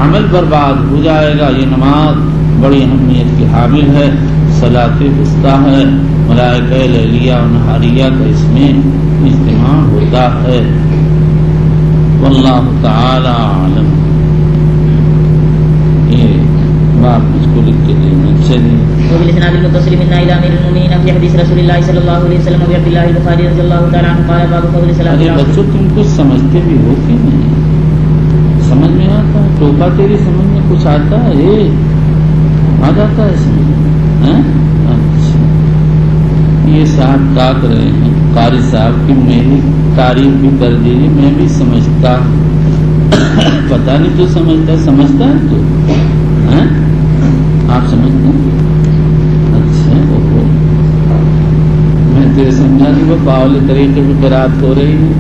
S1: عمل برباد ہو جائے گا۔ یہ نماز بڑی اہمیت کی حامل ہے، صلاۃ وسطیٰ ہے، ملائکہ لیلیہ و نہاریہ کا اس میں اجتماع ہوتا ہے۔ واللہ تعالی عالم۔ یہ بات مجھ کو لکھ کے دینا چاہیے۔
S2: وبالاسناد المتصل منا الى امير المؤمنين في حديث رسول الله صلى الله عليه وسلم ابي عبد الله البخاري رضي الله تعالى عنه قال باب فضل صلاه العصر۔
S1: بچوں تم کچھ سمجھتے بھی ہو کہ نہیں؟ سمجھ میں آتا ہے؟ ٹوپا تیری سمجھ میں کچھ آتا ہے؟ آ جاتا ہے سمجھ میں؟ اچھا، یہ صاحب تاک رہے ہیں قاری صاحب کی میری تعریف بھی کر دیجیے، میں بھی سمجھتا پتہ نہیں تو سمجھتا ہے تو آپ سمجھتے ہیں؟ اچھا، میں تیرے سمجھا کہ وہ باولے طریقے پہ قرات ہو رہی ہے۔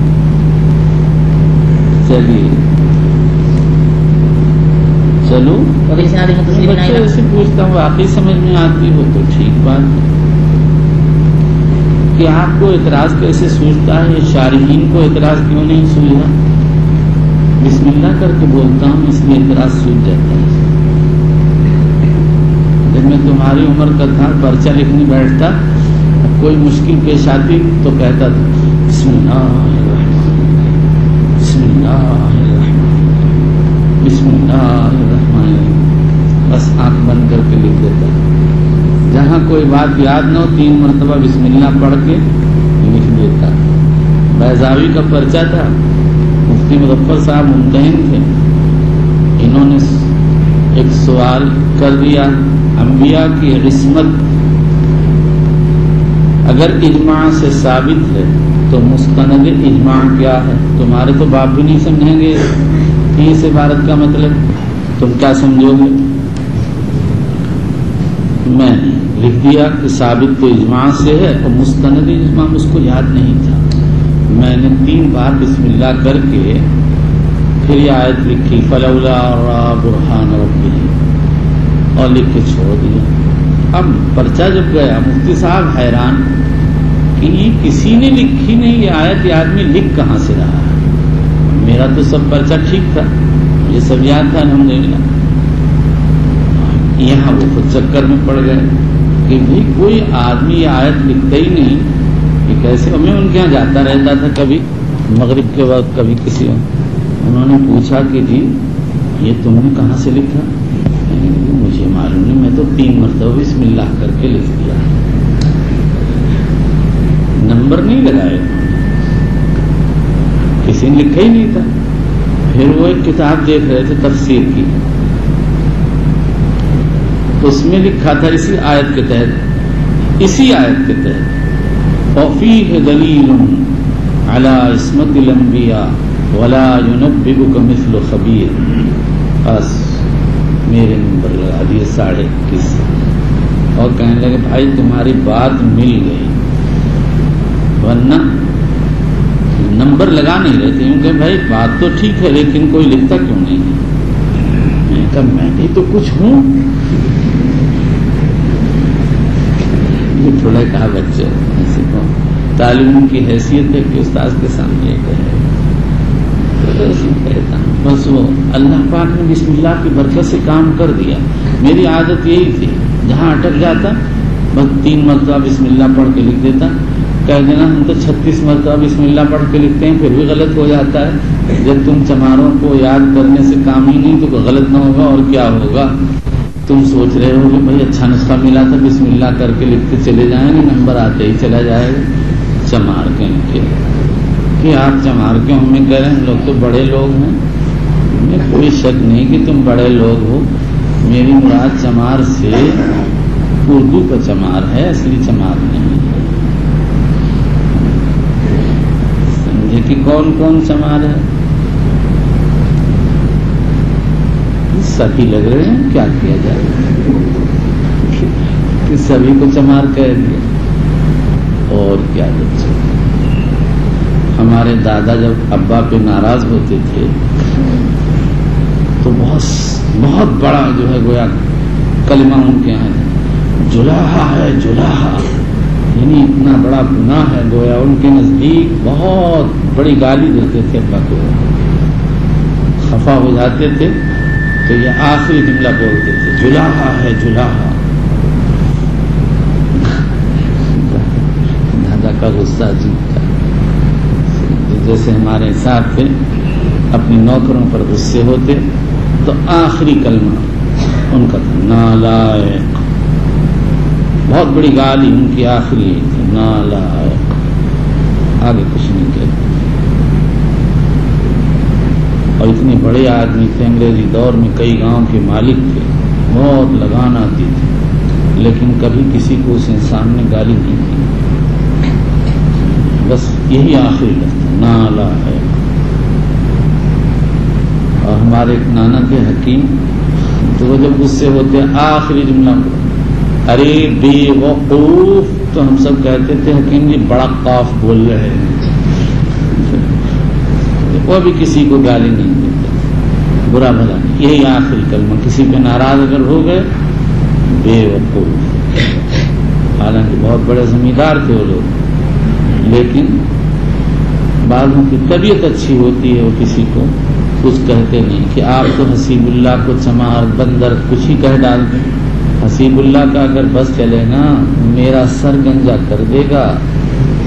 S1: چلیے چلو، بچے سے پوچھتا ہوں واقعی سمجھ میں آتی ہو تو ٹھیک بات ہے، کہ آپ کو اعتراض کیسے سوچتا ہے، شارحین کو اعتراض کیوں نہیں سوچا؟ بسم اللہ کر کے بولتا ہوں اس لیے اعتراض سوچ جاتا ہے۔ جب میں تمہاری عمر کا تھا پرچہ لکھنے بیٹھتا، کوئی مشکل پیش آتی تو کہتا تھا بسم اللہ الرحمن بسم اللہ الرحمن بسم اللہ الرحمن، بس آنکھ بند کر کے لکھ دیتا۔ جہاں کوئی بات یاد نہ ہو 3 مرتبہ بسم اللہ پڑھ کے لکھ دیتا۔ بیضاوی کا پرچہ تھا، مفتی مظفر صاحب ممتحن تھے، انہوں نے ایک سوال کر دیا، انبیاء کی عصمت اگر اجماع سے ثابت ہے تو مستند اجماع کیا ہے؟ تمہارے تو باپ بھی نہیں سمجھیں گے اس عبارت کا مطلب، تم کیا سمجھو گے؟ میں لکھ دیا کہ ثابت تو اجماع سے ہے اور مستند اجماع اس کو یاد نہیں تھا۔ میں نے 3 بار بسم اللہ کر کے پھر یہ آیت لکھی فلولا را برہان ربہ اور لکھ کے چھوڑ دیا۔ اب پرچہ جب گیا مفتی صاحب حیران کہ یہ کسی نے لکھی نہیں، یہ آیت یہ آدمی لکھ کہاں سے رہا ہے؟ میرا تو سب پرچہ ٹھیک تھا، یہ سب یاد تھا الحمدللہ۔ یہاں وہ خود چکر میں پڑ گئے کہ بھائی کوئی آدمی یہ آیت لکھتا ہی نہیں کہ کیسے؟ میں ان کے یہاں جاتا رہتا تھا، کبھی مغرب کے وقت کبھی کسی وقت۔ انہوں نے پوچھا کہ جی یہ تم نے کہاں سے لکھا؟ مجھے معلوم نہیں، میں تو 3 مرتبہ بسم اللہ کر کے لکھ دیا، نمبر نہیں لگائے، کسی نے لکھا ہی نہیں تھا۔ پھر وہ ایک کتاب دیکھ رہے تھے تفسیر کی، اس میں لکھا تھا اسی آیت کے تحت وَفِيهِ دَلِيلٌ عَلَى عِصْمَةِ الْأَنْبِيَاءِ وَلَا يُنَبِّئُكَ مِثْلُ خَبِيرٍ۔ بس میرے نمبر لگا دیے 21.5 اور کہنے لگے بھائی تمہاری بات مل گئی، ورنہ نمبر لگا نہیں رہتے، کیونکہ بھائی بات تو ٹھیک ہے لیکن کوئی لکھتا کیوں نہیں ہے؟ میں کہا میں بھی تو کچھ ہوں۔ یہ تھوڑا کہا بچے ایسے کو تعلیم کی حیثیت ہے کہ استاذ کے سامنے کہے، کہتا ہوں بس وہ اللہ پاک نے بسم اللہ کی برکت سے کام کر دیا۔ میری عادت یہی تھی، جہاں اٹک جاتا بس 3 مرتبہ بسم اللہ پڑھ کے لکھ دیتا، کہہ دینا ہم تو 36 مرتبہ بسم اللہ پڑھ کے لکھتے ہیں پھر بھی غلط ہو جاتا ہے. جب تم چماروں کو یاد کرنے سے کام ہی نہیں تو غلط نہ ہوگا اور کیا ہوگا. تم سوچ رہے ہو کہ بھائی اچھا نسخہ ملا تھا بسم اللہ کر کے لکھتے چلے جائیں گے نمبر آتے ہی چلا جائے گا. چمار کے کہ آپ چمار کے ہمیں کہہ رہے ہیں ہم لوگ تو بڑے لوگ ہیں. میں کوئی شک نہیں کہ تم بڑے لوگ ہو. میری مراد چمار سے اردو کا چمار ہے اصلی چمار نہیں. سمجھے کہ کون کون چمار ہے. سبھی لگ رہے ہیں کیا کیا جائے کہ سبھی کو چمار کہہ دیا. اور کیا بچے ہمارے دادا جب ابا پہ ناراض ہوتے تھے تو بہت بڑا جو ہے گویا کلمہ ان کے یہاں جلاحا ہے. جلاحا یعنی اتنا بڑا گناہ ہے گویا ان کے نزدیک. بہت بڑی گالی دیتے تھے ابا کو. خفا ہو جاتے تھے تو یہ آخری جملہ بولتے تھے جلاحا ہے جلاحا. دادا کا غصہ عجیب تھا. جیسے ہمارے ساتھ تھے اپنی نوکروں پر غصے ہوتے تو آخری کلمہ ان کا تھا نالائق. بہت بڑی گالی ان کی آخری تھی نالائق. آگے کچھ نہیں کہتے. اور اتنے بڑے آدمی تھے انگریزی دور میں کئی گاؤں کے مالک تھے. بہت لگان آتی تھی لیکن کبھی کسی کو اس انسان نے گالی نہیں دی. بس یہی آخری لفظ نالائق. اور ہمارے ایک نانا تھے حکیم تو وہ جب غصے ہوتے آخری جملہ ارے بے وقوف تو ہم سب کہتے تھے حکیم جی بڑا قاف بول رہے ہیں. وہ بھی کسی کو گالی نہیں دیتے برا بھلا نہیں. یہی آخری کلمہ. کسی پہ ناراض اگر ہو گئے بے وقوف. حالانکہ بہت بڑے زمیندار تھے وہ لوگ لیکن بعضوں کی طبیعت اچھی ہوتی ہے وہ کسی کو کچھ کہتے نہیں کہ آپ تو حسیب اللہ کو چمار بندر کچھ ہی کہہ ڈالتے. حسیب اللہ کا اگر بس چلے نا میرا سر گنجا کر دے گا.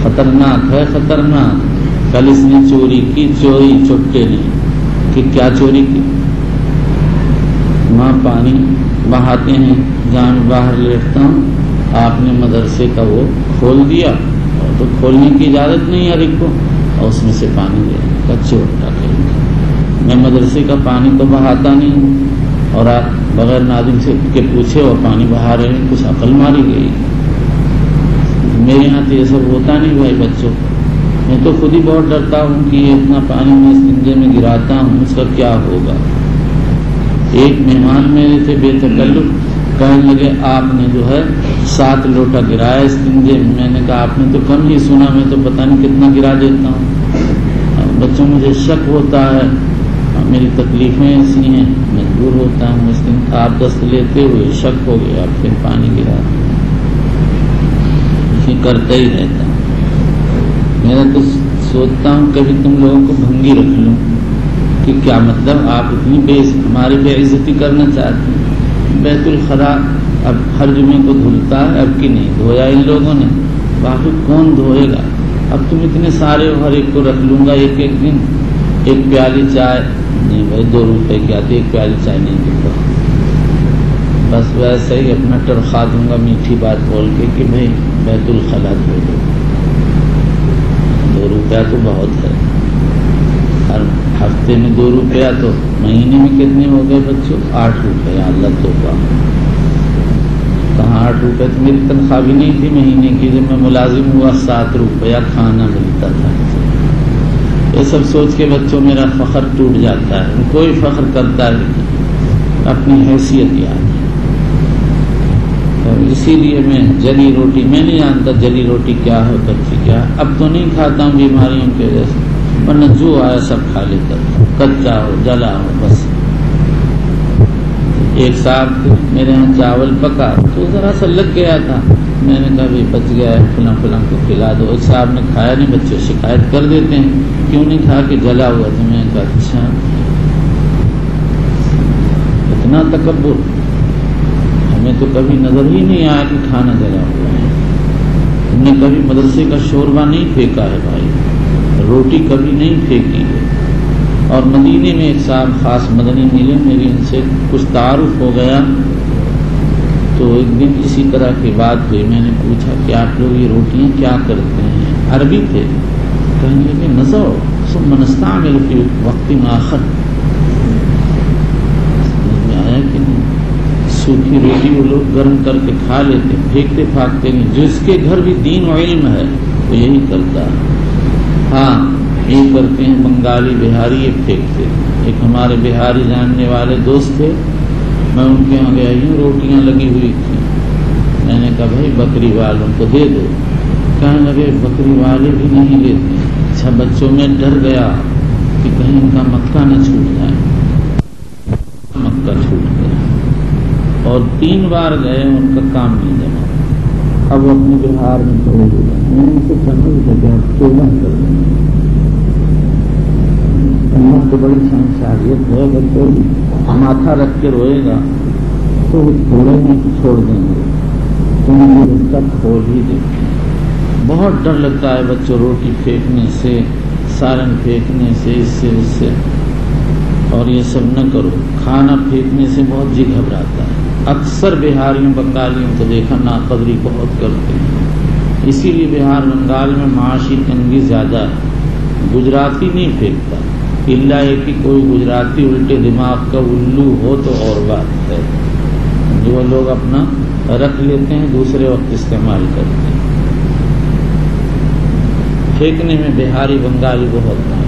S1: خطرناک ہے خطرناک. کل اس نے چوری کی چوری چٹکے نہیں کہ کیا چوری کی. وہاں پانی بہاتے ہیں جہاں میں باہر لیٹتا ہوں آپ نے مدرسے کا وہ کھول دیا اور تو کھولنے کی اجازت نہیں ہر ایک کو اور اس میں سے پانی دے بچے اٹھا کے. میں مدرسے کا پانی تو بہاتا نہیں ہوں اور آپ بغیر ناظم سے کے پوچھے اور پانی بہا رہے ہیں. کچھ عقل ماری گئی. میرے یہاں تو یہ سب ہوتا نہیں بھائی بچوں. میں تو خود ہی بہت ڈرتا ہوں کہ یہ اتنا پانی میں اس گنجے میں گراتا ہوں اس کا کیا ہوگا. ایک مہمان میرے تھے بے تکلف کہنے لگے آپ نے جو ہے 7 لوٹا گرایا اس گنجے میں. میں نے کہا آپ نے تو کم ہی سنا میں تو پتہ نہیں کتنا گرا دیتا ہوں. بچوں مجھے شک ہوتا ہے میری تکلیفیں ایسی ہیں مجبور ہوتا ہوں. اس دن آپ دست لیتے ہوئے شک ہو گیا پھر پانی گرا کرتا ہی رہتا. میرا تو سوچتا ہوں کبھی تم لوگوں کو بھنگی رکھ لوں کہ کیا مطلب آپ اتنی ہماری بے عزتی کرنا چاہتے ہیں. بیت الخلاء اب ہر جمعے کو دھلتا ہے اب کی نہیں دھویا ان لوگوں نے. باقی کون دھوئے گا. اب تم اتنے سارے ہر ایک کو رکھ لوں گا ایک ایک دن. ایک پیالی چائے نہیں بھائی 2 روپے کی آتی. ایک پیالی چائے نہیں دیتا. بس ویسے ہی اپنا ٹرخا دوں گا میٹھی بات بول کے کہ بھائی بیت الخلاء دھو دو. 2 روپیہ تو بہت ہے. ہر ہفتے میں 2 روپیہ تو مہینے میں کتنے ہو گئے بچوں 8 روپیہ. اللہ توبہ. کہاں 8 روپے تو میری تنخواہ بھی نہیں تھی مہینے کی. جب میں ملازم ہوا 7 روپیہ کھانا ملتا تھا. یہ سب سوچ کے بچوں میرا فخر ٹوٹ جاتا ہے. کوئی فخر کرتا نہیں اپنی حیثیت یاد ہے. اسی لیے میں جلی روٹی میں نہیں جانتا جلی روٹی کیا ہے کچی کیا ہے. اب تو نہیں کھاتا ہوں بیماریوں کی وجہ سے ورنہ جو آیا سب کھا لیتا تھا. کچا ہو جلا ہو بس. ایک صاحب میرے یہاں چاول پکا تو ذرا سا لگ گیا تھا. میں نے کہا بھی بچ گیا ہے فلاں فلاں کو کھلا دو. ایک صاحب نے کھایا نہیں. بچے شکایت کر دیتے ہیں کیوں نہیں کھا کہ جلا ہوا. تو میں نے کہا اچھا اتنا تکبر ہمیں تو کبھی نظر ہی نہیں آیا کہ کھانا جلا ہوا ہے. ہم نے کبھی مدرسے کا شوربہ نہیں پھینکا ہے بھائی، روٹی کبھی نہیں پھینکی ہے۔ اور مدینے میں ایک صاحب خاص مدنی ملے، میری ان سے کچھ تعارف ہو گیا، تو ایک دن اسی طرح کی بات ہوئی، میں نے پوچھا کہ آپ لوگ یہ روٹیاں کیا کرتے ہیں؟ عربی تھے، کہنے لگے نزو ثم نستعمل فی وقت آخر۔ سمجھ میں آیا کہ نہیں؟ سوکھی روٹی وہ لوگ گرم کر کے کھا لیتے، پھینکتے پھاکتے نہیں۔ جس کے گھر بھی دین و علم ہے وہ یہی کرتا ہے۔ ہاں یہ کرتے ہیں بنگالی بہاری، یہ پھینکتے۔ ایک ہمارے بہاری جاننے والے دوست تھے، میں ان کے یہاں گیا، یوں روٹیاں لگی ہوئی تھیں، میں نے کہا بھائی بکری والوں کو دے دو۔ کہنے لگے بکری والے بھی نہیں لیتے۔ اچھا، بچوں میں ڈر گیا کہ کہیں ان کا مکہ نہ چھوٹ جائے، مکہ چھوٹ گیا، اور 3 بار گئے، ان کا کام نہیں جما۔ اب اپنے بہار میں چھوڑ دیا، میں نے ان سے کہا کہ آپ 14 کر دیں، اللہ تو بڑی شانشاریت ہے، اگر کوئی ماتھا رکھ کے روئے گا تو وہ تھوڑے نہیں چھوڑ دیں گے، تو مجھے اس کا کھول ہی دیتے ہیں۔ بہت ڈر لگتا ہے بچوں روٹی پھینکنے سے، سالن پھینکنے سے، اس سے اس سے، اور یہ سب نہ کرو۔ کھانا پھینکنے سے بہت جی گھبراتا ہے۔ اکثر بہاریوں بنگالیوں کو دیکھا ناقدری بہت کرتے ہیں، اسی لیے بہار بنگال میں معاشی تنگی زیادہ ہے۔ گجراتی نہیں پھینکتا، الا ہے کہ کوئی گجراتی الٹے دماغ کا الو ہو تو اور بات ہے، جو لوگ اپنا رکھ لیتے ہیں دوسرے وقت استعمال کرتے ہیں۔ پھینکنے میں بہاری بنگالی بہت ہے۔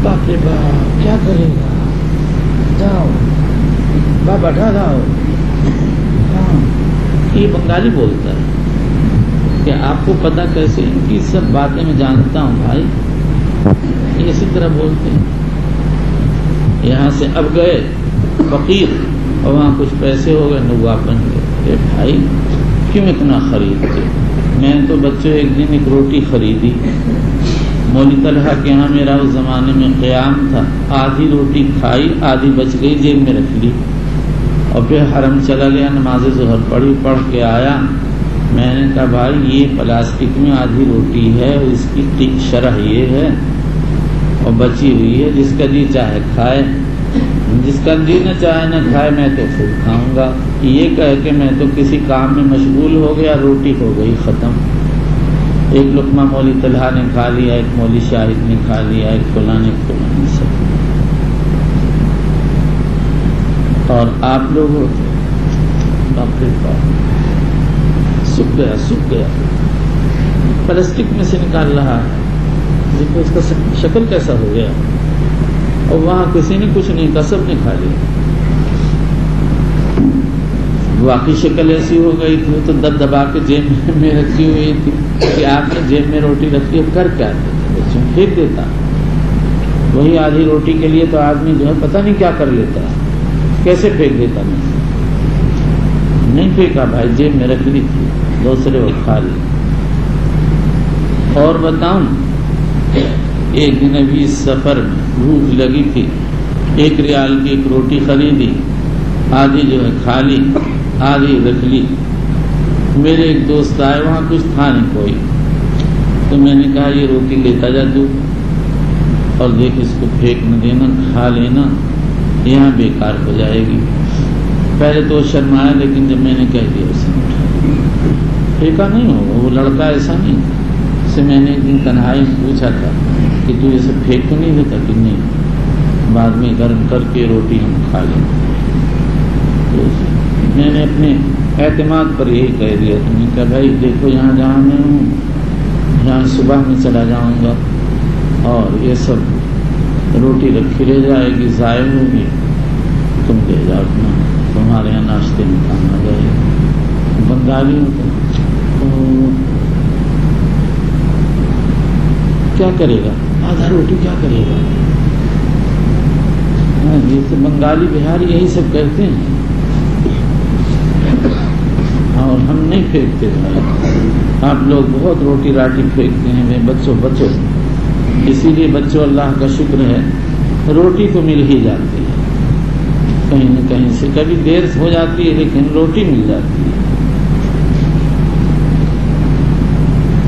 S1: باپ رے باپ کیا کرے گا، جاؤ بابا ڈالاؤ۔ ہاں یہ بنگالی بولتا ہے کہ آپ کو پتہ کیسے؟ ان کی سب باتیں میں جانتا ہوں بھائی، یہ اسی طرح بولتے ہیں۔ یہاں سے اب گئے فقیر اور وہاں کچھ پیسے ہو گئے، نواب بن گئے۔ بھائی کیوں اتنا خریدتے؟ میں تو بچوں ایک دن ایک روٹی خریدی، مولوی طلحہ کے یہاں میرا اس زمانے میں قیام تھا، آدھی روٹی کھائی، آدھی بچ گئی، جیب میں رکھ لی، اور پھر حرم چلا گیا، نماز ظہر پڑھی، پڑھ کے آیا۔ میں نے کہا بھائی یہ پلاسٹک میں آدھی روٹی ہے، اس کی شرح یہ ہے اور بچی ہوئی ہے، جس کا جی چاہے کھائے، جس کا جی نہ چاہے نہ کھائے، میں تو خود کھاؤں گا۔ یہ کہہ کے میں تو کسی کام میں مشغول ہو گیا، روٹی ہو گئی ختم۔ ایک لقمہ مولوی طلحہ نے کھا لیا، ایک مولوی شاہد نے کھا لیا، ایک فلاں سب۔ اور آپ لوگ باپ رے باپ، سوکھ گیا سوکھ گیا، پلاسٹک میں سے نکال رہا ہے، دیکھو اس کا شکل کیسا ہو گیا، اور وہاں کسی نے کچھ نہیں کہا، سب نے کھا لیا۔ واقعی شکل ایسی ہو گئی تھی تو دب دبا کے جیب میں رکھی ہوئی تھی کہ آپ نے جیب میں روٹی رکھی ہے، کر کیا دیتا بچوں پھینک دیتا۔ وہی آدھی روٹی کے لیے تو آدمی جو ہے پتہ نہیں کیا کر لیتا ہے، کیسے پھینک دیتا۔ نہیں پھینکا بھائی، جیب میں رکھ لی تھی، دوسرے وقت کھا لی۔ اور بتاؤں، ایک دن ابھی سفر میں بھوک لگی تھی، 1 ریال کی ایک روٹی خریدی، آدھی جو ہے کھا لی، آدھی رکھ لی۔ میرے ایک دوست آئے، وہاں کچھ تھا نہیں کوئی، تو میں نے کہا یہ روٹی لیتا جا تو، اور دیکھ اس کو پھینک نہ دینا، کھا لینا، یہاں بیکار ہو جائے گی۔ پہلے تو شرمایا، لیکن جب میں نے کہہ دیا اسے پھینکا نہیں ہوگا۔ وہ لڑکا ایسا نہیں، اس سے میں نے ایک دن تنہائی پوچھا تھا کہ تو یہ سب پھینک تو نہیں دیتا؟ کہ نہیں، بعد میں گرم کر کے روٹی ہم کھا لیں۔ تو میں نے اپنے اعتماد پر یہی کہہ دیا، تو میں نے کہا بھائی دیکھو یہاں جہاں میں ہوں، یہاں صبح میں چلا جاؤں گا اور یہ سب روٹی رکھی رہ جائے گی، ضائع ہوگی، تم دے جاؤ اپنا، تمہارے یہاں ناشتے میں کام آ جائے گا۔ بنگالی کیا کرے گا، آدھا روٹی کیا کرے گا؟ یہ تو بنگالی بہاری یہی سب کرتے ہیں، اور ہم نہیں پھینکتے بھائی۔ آپ لوگ بہت روٹی راٹی پھینکتے ہیں، بچوں بچوں، اسی لیے بچوں اللہ کا شکر ہے روٹی تو مل ہی جاتی ہے کہیں نہ کہیں سے، کبھی دیر ہو جاتی ہے لیکن روٹی مل جاتی ہے۔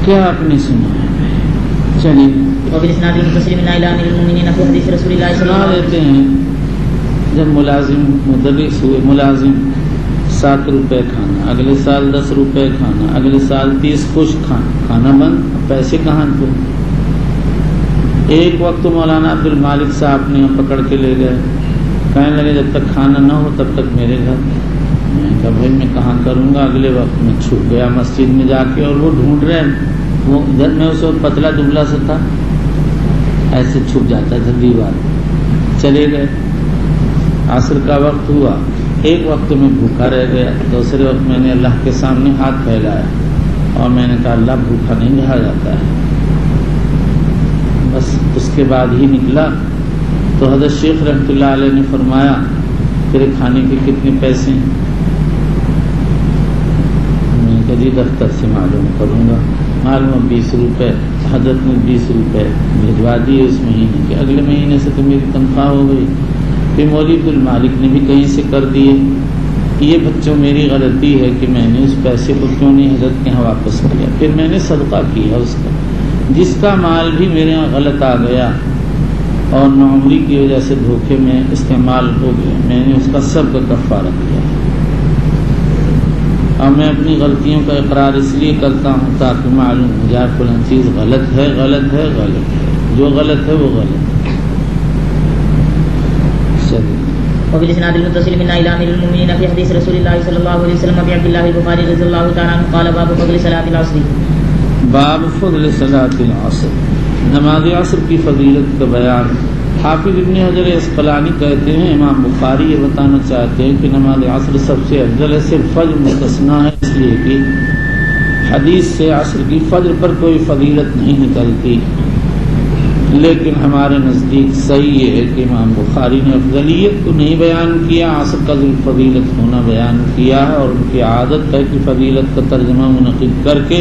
S1: کیا آپ نے سنا ہے؟ چلیے
S2: وبالاسناد المتصل من الى امير المؤمنين في حديث رسول الله صلى الله
S1: سنا
S2: عليه
S1: دیتے ہیں جب ملازم مدرس ہوئے، ملازم 7 روپے کھانا، اگلے سال 10 روپے کھانا، اگلے سال 30 خوش کھانا بند، پیسے کہاں تو ایک وقت مولانا عبد المالک صاحب نے پکڑ کے لے گئے، کہنے لگے جب تک کھانا نہ ہو تب تک میرے گھر۔ میں کہا بھائی میں کہاں کروں گا، اگلے وقت میں چھپ گیا مسجد میں جا کے، اور وہ ڈھونڈ رہے ہیں، وہ ادھر میں اس وقت پتلا دبلا سا تھا، ایسے چھپ جاتا تھا دیوار، چلے گئے۔ عصر کا وقت ہوا، ایک وقت میں بھوکا رہ گیا، دوسرے وقت میں نے اللہ کے سامنے ہاتھ پھیلایا اور میں نے کہا اللہ بھوکا نہیں رہا جاتا ہے۔ بس اس کے بعد ہی نکلا تو حضرت شیخ رحمۃ اللہ علیہ نے فرمایا تیرے کھانے کے کتنے پیسے ہیں؟ میں نے کہا جی دفتر سے معلوم کروں گا۔ معلوم 20 روپے، حضرت نے 20 روپے بھجوا دیے اس مہینے کے، اگلے مہینے سے تو میری تنخواہ ہو گئی۔ پھر مولوی عبد المالک نے بھی کہیں سے کر دیے۔ یہ بچوں میری غلطی ہے کہ میں نے اس پیسے کو کیوں نہیں حضرت کے یہاں واپس کیا، پھر میں نے صدقہ کیا اس کا، جس کا مال بھی میرے یہاں غلط آ گیا اور نوعمری کی وجہ سے دھوکے میں استعمال ہو گیا، میں نے اس کا سب کا کفارہ کیا۔ اور میں اپنی غلطیوں کا اقرار اس لیے کرتا ہوں تاکہ معلوم ہو جائے فلاں چیز غلط ہے، غلط ہے، غلط ہے، جو غلط ہے وہ غلط ہے۔
S2: وبالاسناد المتصل من الى امير المؤمنين في حديث رسول الله صلى الله عليه وسلم ابي عبد الله البخاري رضي الله تعالى عنه قال باب فضل صلاة العصر،
S1: باب فضل صلاة العصر، نماز عصر کی فضیلت کا بیان۔ حافظ ابن حجر عسقلانی کہتے ہیں امام بخاری یہ بتانا چاہتے ہیں کہ نماز عصر سب سے افضل ہے، صرف فجر مستثنیٰ ہے، اس لیے کہ حدیث سے عصر کی فجر پر کوئی فضیلت نہیں نکلتی، لیکن ہمارے نزدیک صحیح یہ ہے کہ امام بخاری نے افضلیت کو نہیں بیان کیا، عصر کا فضیلت ہونا بیان کیا ہے، اور ان کی عادت ہے کہ فضیلت کا ترجمہ منعقد کر کے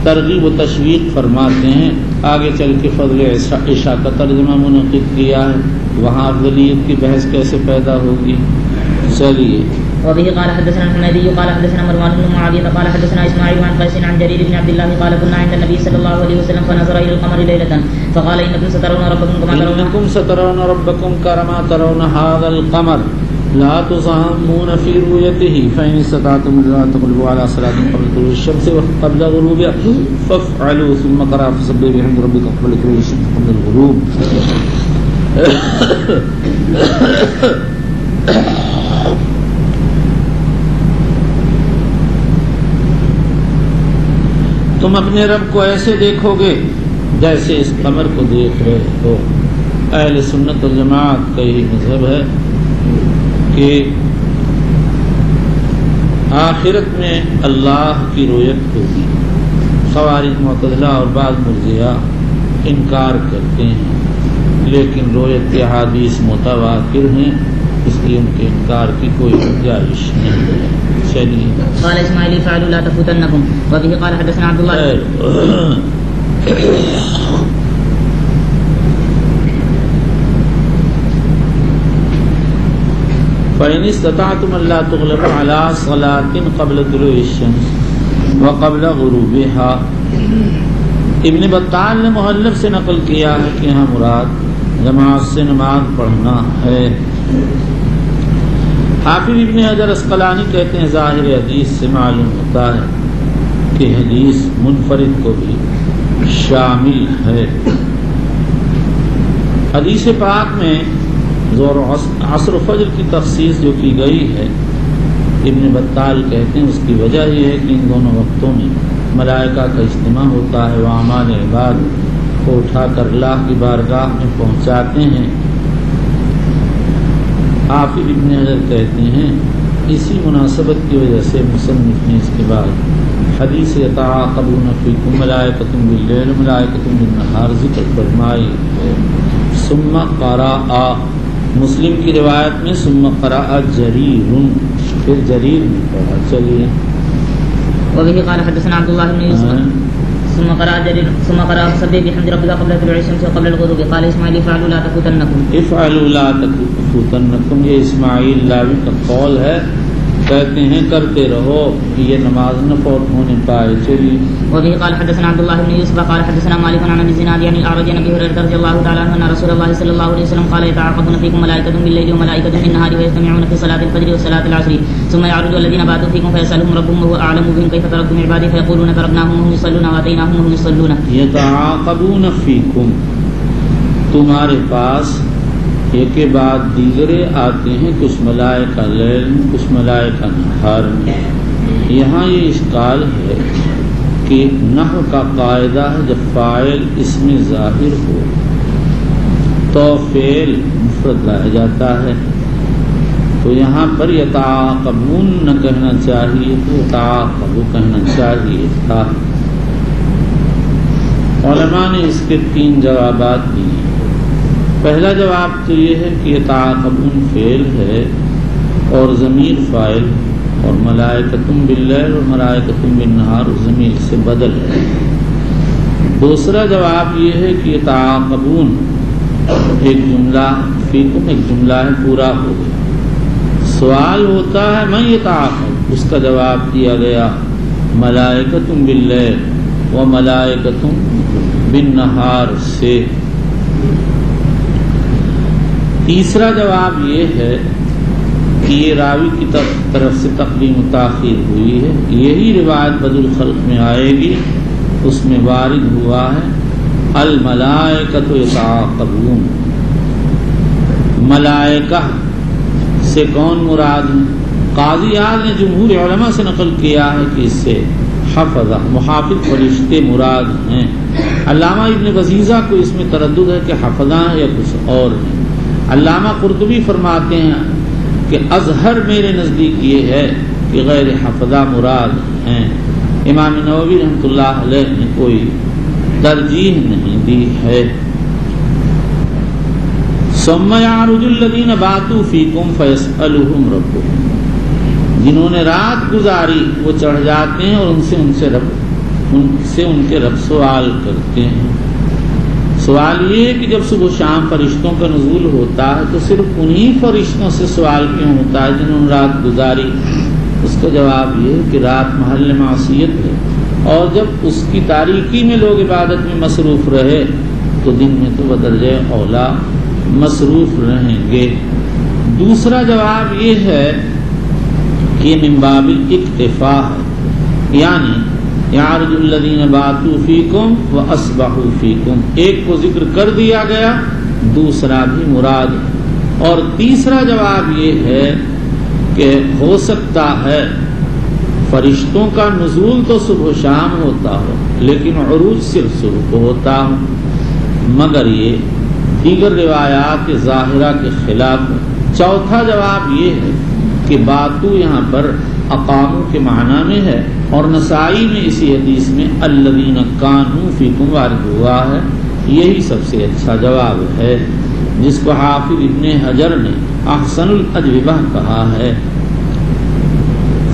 S1: ترغیب و تشویق فرماتے ہیں۔ آگے چل کے فضل عشاء کا ترجمہ منعقد کیا ہے، وہاں افضلیت کی بحث کیسے پیدا ہوگی۔ چلیے
S2: وبه قال حدثنا الحميدي قال حدثنا مروان بن معاوية قال حدثنا اسماعيل عن قيس عن جرير بن عبد الله قال كنا عند النبي صلى الله عليه وسلم فنظر الى القمر ليلة فقال انكم سترون ربكم كما ترون هذا القمر لا تضامون في رؤيته فإن استطعتم ألا تغلبوا على صلاة قبل طلوع الشمس وقبل غروبها فافعلوا ثم قرأ فسبح بحمد ربك قبل طلوع الشمس قبل الغروب۔ تم اپنے رب کو ایسے دیکھو گے جیسے اس قمر کو دیکھ رہے ہو۔ اہل سنت والجماعت کا یہی مذہب ہے کہ آخرت میں اللہ کی رؤیت ہوگی۔ خوارج معتزلہ اور بعض مرجئہ انکار کرتے ہیں، لیکن رؤیت کے احادیث متواتر ہیں، اس لیے ان کے انکار کی کوئی گنجائش نہیں ہے۔ چلیے قال اسماعیل فعلوا لا تفوتنكم وبه قال حدثنا عبد الله
S1: فإن استطعتم ألا تغلبوا على صلاة قبل طلوع الشمس وقبل غروبها۔ ابن بطال نے مہلب سے نقل کیا ہے کہ یہاں مراد جماعت سے نماز پڑھنا ہے۔ حافظ ابن حجر عسقلانی کہتے ہیں ظاہر حدیث سے معلوم ہوتا ہے کہ حدیث منفرد کو بھی شامل ہے۔ حدیث پاک میں ظہر و عصر و فجر کی تخصیص جو کی گئی ہے، ابن بطال کہتے ہیں اس کی وجہ یہ ہے کہ ان دونوں وقتوں میں ملائکہ کا اجتماع ہوتا ہے، وہ اعمال عباد کو اٹھا کر اللہ کی بارگاہ میں پہنچاتے ہیں۔ حافظ ابن حجر کہتے ہیں اسی مناسبت کی وجہ سے مصنف نے اس کے بعد حدیث یتعاقبون فیکم ملائکۃ باللیل ملائکۃ بالنہار ذکر فرمائی۔ ثم قرأ، مسلم کی روایت میں ثم قرأ جریر، پھر جریر نے پڑھا۔ چلیے
S2: وبه قال حدثنا عبد الله بن يوسف ثم قرأ جرير ثم قرأ فسبح بحمد ربك قبل طلوع الشمس وقبل الغروب قال اسماعيل افعلوا لا تفوتنكم
S1: افعلوا لا تفوتنكم، یہ اسماعیل لاوی کا قول ہے کہتے ہیں کرتے رہو یہ نماز نہ فوت ہونے پائے. چلیے.
S2: وبه قال حدثنا عبد الله بن يوسف قال حدثنا مالك عن ابي الزناد عن الاعرج عن ابي هريره رضي الله تعالى عنه ان رسول الله صلى الله عليه وسلم قال يتعاقبون فيكم ملائكه بالليل وملائكه بالنهار ويجتمعون في صلاه الفجر وصلاه العصر ثم يعرج الذين باتوا فيكم فيسالهم ربهم وهو اعلم بهم كيف تركتم عبادي فيقولون تركناهم وهم يصلون واتيناهم وهم يصلون.
S1: يتعاقبون فيكم تمہارے پاس ایک کے بعد دیگرے آتے ہیں، کچھ ملائکہ لیل میں کچھ ملائکہ نہار میں. یہاں یہ اشکال ہے کہ نحو کا قاعدہ ہے جب فاعل اس میں ظاہر ہو تو فعل مفرد لایا جاتا ہے. تو یہاں پر یتعاقبون نہ کہنا چاہیے تو یتعاقبو کہنا چاہیے تھا. علماء نے اس کے 3 جوابات دیے. پہلا جواب تو یہ ہے کہ یتعاقبون فعل ہے اور ضمیر فاعل اور ملائکۃ باللیل اور ملائکۃ بالنہار ضمیر سے بدل ہے. دوسرا جواب یہ ہے کہ یتعاقبون ایک جملہ فیکم ایک جملہ ہے پورا ہو گیا. سوال ہوتا ہے من یتعاقب، اس کا جواب دیا گیا ملائکۃ باللیل و ملائکۃ بالنہار سے. تیسرا جواب یہ ہے کہ یہ راوی کی طرف سے تقدیم و تاخیر ہوئی ہے. یہی روایت بدل خلق میں آئے گی، اس میں وارد ہوا ہے الملائکۃ یتعاقبون. ملائکہ سے کون مراد ہے؟ قاضی اعظم نے جمہور علماء سے نقل کیا ہے کہ اس سے حفظہ محافظ فرشتے مراد ہیں. علامہ ابن بزیزہ کو اس میں تردد ہے کہ حفظہ یا کچھ اور ہیں. علامہ قرطبی فرماتے ہیں کہ اظہر میرے نزدیک یہ ہے کہ غیر حفظہ مراد ہیں. امام نووی رحمۃ اللہ علیہ نے کوئی ترجیح نہیں دی ہے. ثم يعرج الذين باتوا فيكم فيسألهم ربهم، جنہوں نے رات گزاری وہ چڑھ جاتے ہیں اور ان سے ان کے رب سوال کرتے ہیں. سوال یہ ہے کہ جب صبح و شام فرشتوں کا نزول ہوتا ہے تو صرف انہی فرشتوں سے سوال کیوں ہوتا ہے جنہوں نے رات گزاری؟ اس کا جواب یہ ہے کہ رات محل معصیت ہے اور جب اس کی تاریکی میں لوگ عبادت میں مصروف رہے تو دن میں تو بدرجہ اولا مصروف رہیں گے. دوسرا جواب یہ ہے کہ من باب الاکتفاء ہے، یعنی یعرج الذین باتوا فیکم واصبحوا فیکم، ایک کو ذکر کر دیا گیا دوسرا بھی مراد ہے. اور تیسرا جواب یہ ہے کہ ہو سکتا ہے فرشتوں کا نزول تو صبح و شام ہوتا ہو لیکن عروج صرف صبح کو ہوتا ہو، مگر یہ دیگر روایات ظاہرہ کے خلاف ہے. چوتھا جواب یہ ہے کہ باتو یہاں پر اقامو کے معنی میں ہے اور نسائی میں اسی حدیث میں الذین کانوا فیکم وارد ہوا ہے. یہی سب سے اچھا جواب ہے جس کو حافظ ابن حجر نے احسن الاجوبہ کہا ہے.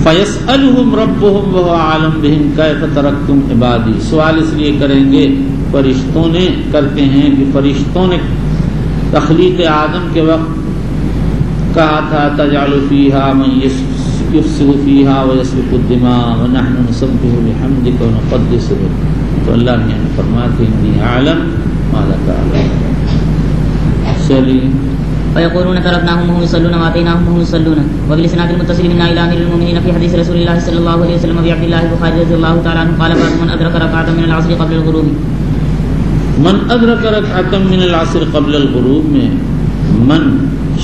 S1: فیسألہم ربہم وہو اعلم بہم کیف ترکتم عبادی، سوال اس لیے کریں گے فرشتوں نے کرتے ہیں کہ فرشتوں نے تخلیق آدم کے وقت کہا تھا تجعل فیہا من یفسد فیہا ویسفک الدماء ونحن نسبح بحمدک ونقدس بک، تو اللہ نے فرمایا کہ انی اعلم ما لا تعلمون. چلیے.
S2: ويقولون تركناهم وهم يصلون واتيناهم وهم يصلون. وبالاسناد المتصل منا الى امير المؤمنين في حديث رسول الله صلى الله عليه وسلم ابي عبد الله البخاري رضي الله تعالى عنه قال بعض من ادرك ركعه من العصر قبل الغروب.
S1: من ادرک رکعۃ من العصر قبل الغروب میں من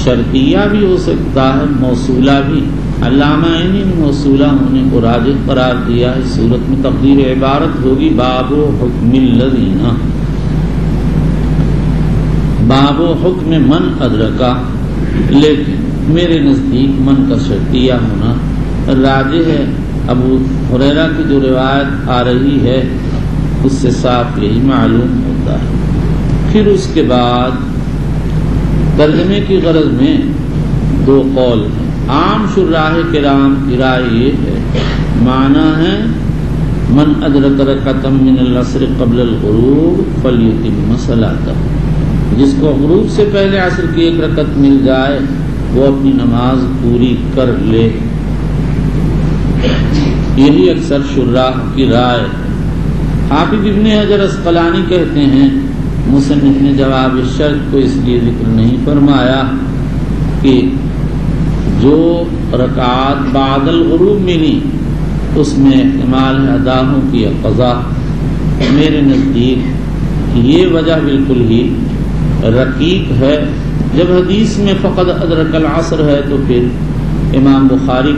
S1: شرطیہ بھی ہو سکتا ہے موصولہ بھی. علامہ عینی نے موصولہ ہونے کو راجح قرار دیا ہے. صورت میں تقدیر عبارت ہوگی باب حکم الذین، باب حکم من ادرکا، لیکن میرے نزدیک من کا شرطیہ ہونا راجح ہے. ابو ہریرہ کی جو روایت آ رہی ہے اس سے صاف یہی معلوم ہوتا ہے. پھر اس کے بعد ترجمے کی غرض میں 2 قول ہیں. عام شراح کرام کی رائے یہ ہے، معنی ہے من ادرک رکعۃ من العصر قبل الغروب فلیتم صلاتہ، جس کو غروب سے پہلے عصر کی 1 رکعت مل جائے وہ اپنی نماز پوری کر لے. یہی اکثر شراح کی رائے۔ حافظ ابن حجر اسقلانی کہتے ہیں مصنف نے جواب شرط کو اس لیے ذکر نہیں فرمایا کہ جو رکعات بعد الغروب ملی اس میں احتمال ہے ادا ہو کی قضا۔ میرے نزدیک یہ وجہ بالکل ہی رقیق ہے۔ جب حدیث میں فقط ادرک العصر ہے تو پھر امام بخاری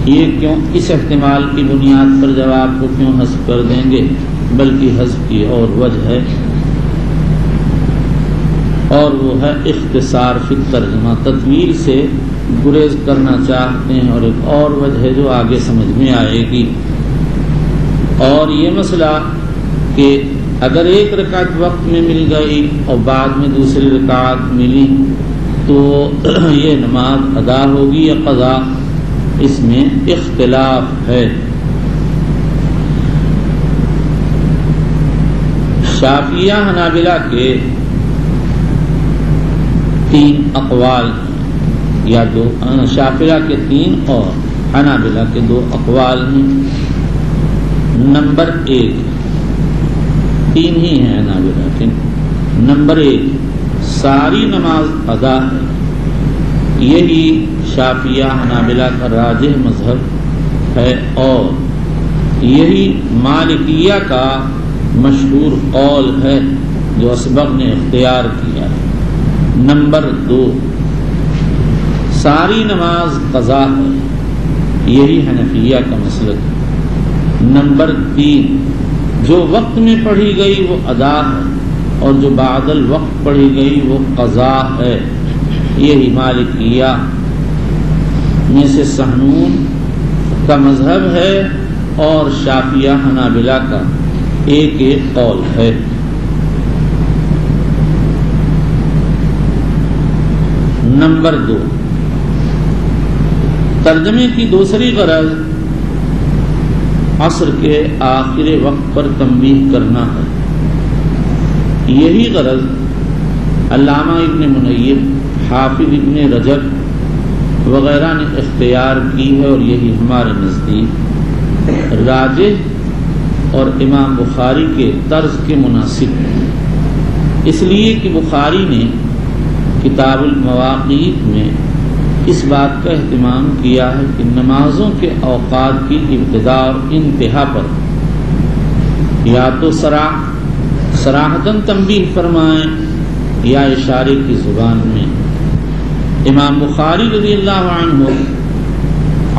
S1: یہ کیوں اس احتمال کی بنیاد پر جواب کو کیوں حذف کر دیں گے، بلکہ حذف کی اور وجہ ہے، اور وہ ہے اختصار فی الترجمہ، تطویل سے گریز کرنا چاہتے ہیں، اور ایک اور وجہ ہے جو آگے سمجھ میں آئے گی۔ اور یہ مسئلہ کہ اگر ایک رکعت وقت میں مل گئی اور بعد میں دوسری رکعت ملی تو یہ نماز ادا ہوگی یا قضا، اس میں اختلاف ہے۔ شافعیہ حنابلہ کے 3 اقوال یا 2، شافعیہ کے 3 اور حنابلہ کے 2 اقوال ہیں۔ نمبر 1، 3 ہی ہیں حنابلہ کے۔ نمبر 1، ساری نماز ادا ہے، یہی شافعیہ حنابلہ کا راجح مذہب ہے اور یہی مالکیہ کا مشہور قول ہے جو اسبغ نے اختیار کیا ہے۔ نمبر 2، ساری نماز قضا ہے، یہی حنفیہ کا مسلک ہے۔ نمبر 3، جو وقت میں پڑھی گئی وہ ادا ہے اور جو بعد الوقت پڑھی گئی وہ قضا ہے، یہی مالکیہ میں سے سحنون کا مذہب ہے اور شافعیہ حنابلہ کا ایک قول ہے۔ نمبر 2، ترجمے کی دوسری غرض عصر کے آخر وقت پر تنبیہ کرنا ہے۔ یہی غرض علامہ ابن منیب، حافظ ابن رجب وغیرہ نے اختیار کی ہے، اور یہی ہمارے نزدیک راجح اور امام بخاری کے طرز کے مناسب ہے، اس لیے کہ بخاری نے کتاب المواقیت میں اس بات کا اہتمام کیا ہے کہ نمازوں کے اوقات کی ابتدا اور انتہا پر یا تو صراحتاً تنبیہ فرمائیں یا اشارے کی زبان میں۔ امام بخاری رضی اللہ عنہ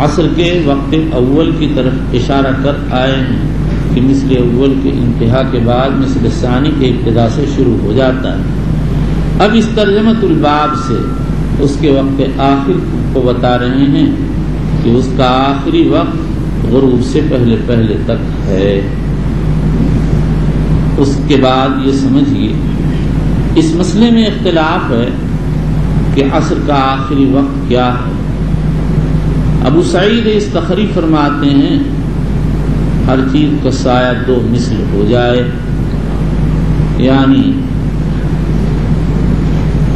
S1: عصر کے وقت اول کی طرف اشارہ کر آئے ہیں کہ مثل اول کے انتہا کے بعد مثل ثانی کے ابتدا سے شروع ہو جاتا ہے۔ اب اس ترجمۃ الباب سے اس کے وقت آخر کو بتا رہے ہیں کہ اس کا آخری وقت غروب سے پہلے پہلے تک ہے۔ اس کے بعد یہ سمجھیے اس مسئلے میں اختلاف ہے کہ عصر کا آخری وقت کیا ہے۔ ابو سعید استخری فرماتے ہیں ہر چیز کا سایہ 2 مثل ہو جائے، یعنی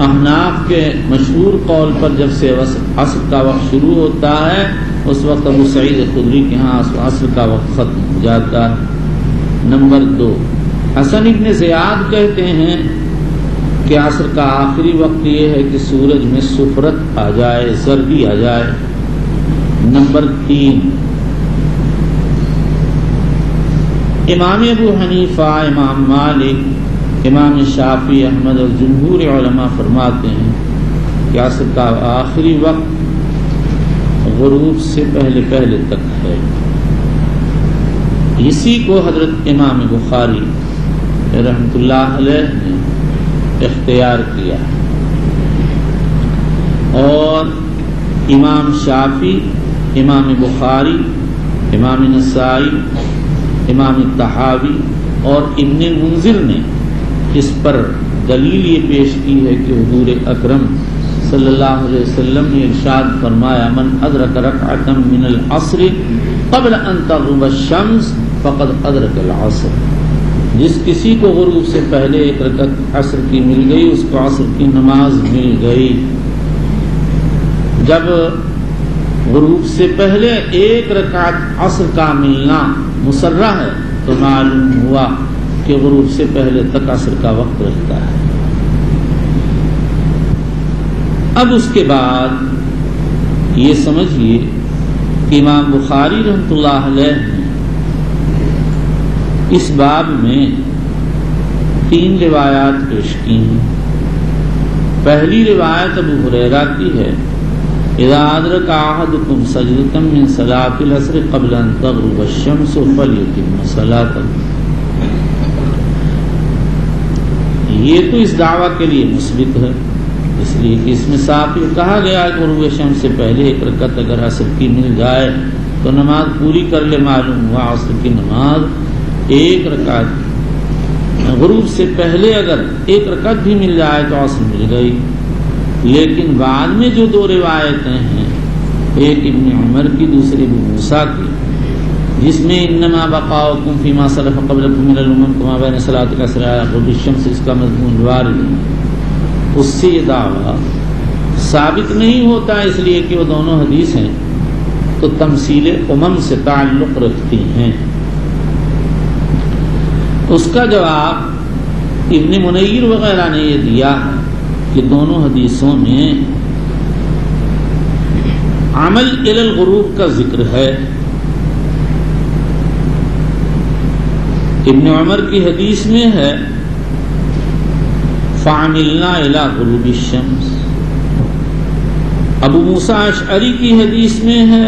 S1: احناف کے مشہور قول پر جب سے عصر کا وقت شروع ہوتا ہے اس وقت ابو سعید خدری کے ہاں عصر کا وقت ختم ہو جاتا ہے۔ نمبر 2، حسن ابن زیاد کہتے ہیں کہ عصر کا آخری وقت یہ ہے کہ سورج میں سفرت آ جائے، زردی آ جائے۔ نمبر 3، امام ابو حنیفہ، امام مالک، امام شافعی، احمد اور جمہور علماء فرماتے ہیں کہ عصر کا آخری وقت غروب سے پہلے پہلے تک ہے۔ اسی کو حضرت امام بخاری رحمۃ اللہ علیہ نے اختیار کیا، اور امام شافعی، امام بخاری، امام نسائی، امام طحاوی اور ابن منذر نے اس پر دلیل یہ پیش کی ہے کہ حضور اکرم صلی اللہ علیہ وسلم نے ارشاد فرمایا من ادرک رکعۃ من العصر قبل ان تغرب الشمس فقد ادرک العصر، جس کسی کو غروب سے پہلے ایک رکعت عصر کی مل گئی اس کو عصر کی نماز مل گئی۔ جب غروب سے پہلے ایک رکعت عصر کا ملنا مسرہ ہے تو معلوم ہوا کہ غروب سے پہلے تک عصر کا وقت رہتا ہے۔ اب اس کے بعد یہ سمجھیے کہ امام بخاری رحمۃ اللہ علیہ نے اس باب میں 3 روایات پیش کی ہیں۔ پہلی روایت ابو ہریرہ کی ہے، اذا ادرک احدکم سجدۃ من صلاۃ العصر قبل ان تغرب الشمس فلیتم صلاۃہ۔ یہ تو اس دعویٰ کے لیے مثبت ہے، اس لیے کہ اس میں صاف یہ کہا گیا ہے کہ غروب شمس سے پہلے ایک رکعت اگر عصر کی مل جائے تو نماز پوری کر لے۔ معلوم ہوا عصر کی نماز ایک رکعت، غروب سے پہلے اگر ایک رکعت بھی مل جائے تو عصر مل گئی۔ لیکن بعد میں جو 2 روایتیں ہیں، ایک ابن عمر کی، دوسری ابو موسیٰ کی، جس میں انما بقاؤکم فیما سلف قبلکم من الامم کما بین صلاۃ العصر الی غروب الشمس، اس کا مضمون وارد ہے، اس سے یہ دعویٰ ثابت نہیں ہوتا، اس لیے کہ وہ دونوں حدیث ہیں تو تمثیل امم سے تعلق رکھتی ہیں۔ اس کا جواب ابن منیر وغیرہ نے یہ دیا ہے کہ دونوں حدیثوں میں عمل الی الغروب کا ذکر ہے۔ ابن عمر کی حدیث میں ہے فعملنا الی غروب الشمس، ابو موسیٰ اشعری کی حدیث میں ہے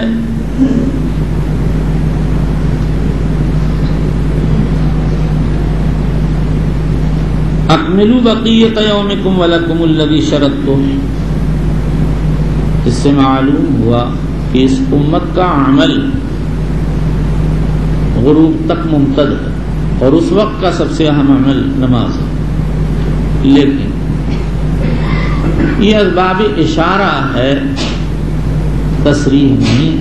S1: اکملوا بقیۃ یومکم ولکم الذی شرطتم۔ اس سے معلوم ہوا کہ اس امت کا عمل غروب تک ممتد ہے اور اس وقت کا سب سے اہم عمل نماز ہے۔ لیکن یہ اسباب اشارہ ہے، تصریح نہیں،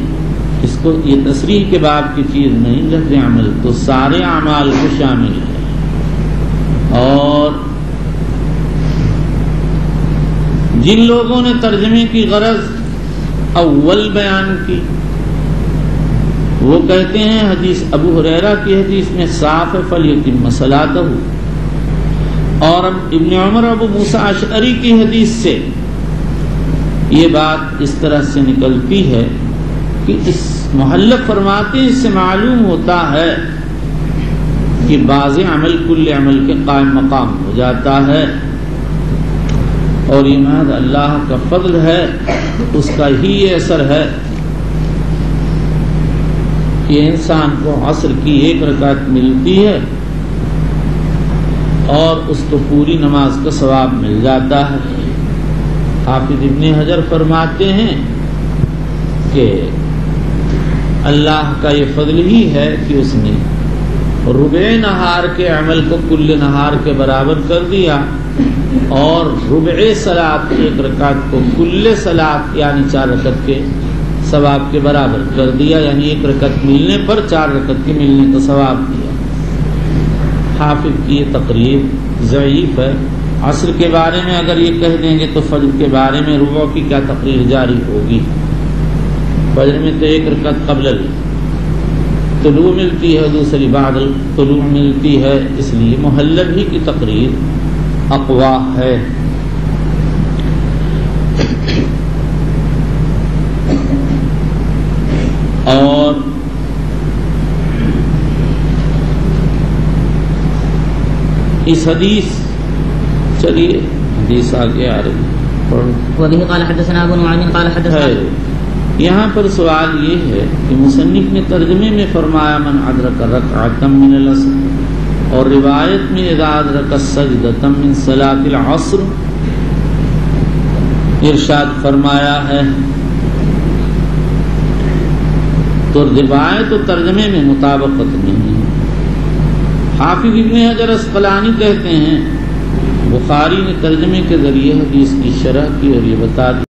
S1: اس کو یہ تصریح کے باب کی چیز نہیں، لفظ عمل تو سارے اعمال کو شامل ہے۔ اور جن لوگوں نے ترجمے کی غرض اول بیان کی وہ کہتے ہیں حدیث ابو ہریرہ کی حدیث میں صاف ہے فلیتم صلاتہ، اور اب ابن عمر ابو موسیٰ اشعری کی حدیث سے یہ بات اس طرح سے نکلتی ہے کہ اس معلق فرماتے ہیں، اس سے معلوم ہوتا ہے کہ بعض عمل کل عمل کے قائم مقام ہو جاتا ہے، اور یہ محض اللہ کا فضل ہے، اس کا ہی یہ اثر ہے کہ انسان کو عصر کی ایک رکعت ملتی ہے اور اس کو پوری نماز کا ثواب مل جاتا ہے۔ حافظ ابن حجر فرماتے ہیں کہ اللہ کا یہ فضل ہی ہے کہ اس نے ربع نہار کے عمل کو کل نہار کے برابر کر دیا، اور ربع صلاۃ ایک رکعت کو کل صلاۃ یعنی 4 رکعت کے ثواب کے برابر کر دیا، یعنی ایک رکعت ملنے پر 4 رکعت کے ملنے کا ثواب دیا۔ حافظ کی یہ تقریر ضعیف ہے۔ عصر کے بارے میں اگر یہ کہہ دیں گے تو فجر کے بارے میں ربع کی کیا تقریر جاری ہوگی؟ فجر میں تو ایک رکعت قبل طلوع ملتی ہے، دوسری بعد طلوع ملتی ہے، اس لیے محلل ہی کی تقریر اقوا ہے۔ اور اس حدیث چلیے حدیث آگے آ رہی
S2: وبه قال حدثنا ابو نعيم قال حدثنا
S1: ہے۔ یہاں پر سوال یہ ہے کہ مصنف نے ترجمے میں فرمایا من ادرک رکعۃ من العصر، اور روایت میں اذا ادرک سجدۃ من صلاۃ العصر ارشاد فرمایا ہے، تو روایت و ترجمے میں مطابقت نہیں ہے۔ حافظ ابن حجر اسقلانی کہتے ہیں بخاری نے ترجمے کے ذریعے حدیث کی شرح کی اور یہ بتا دیا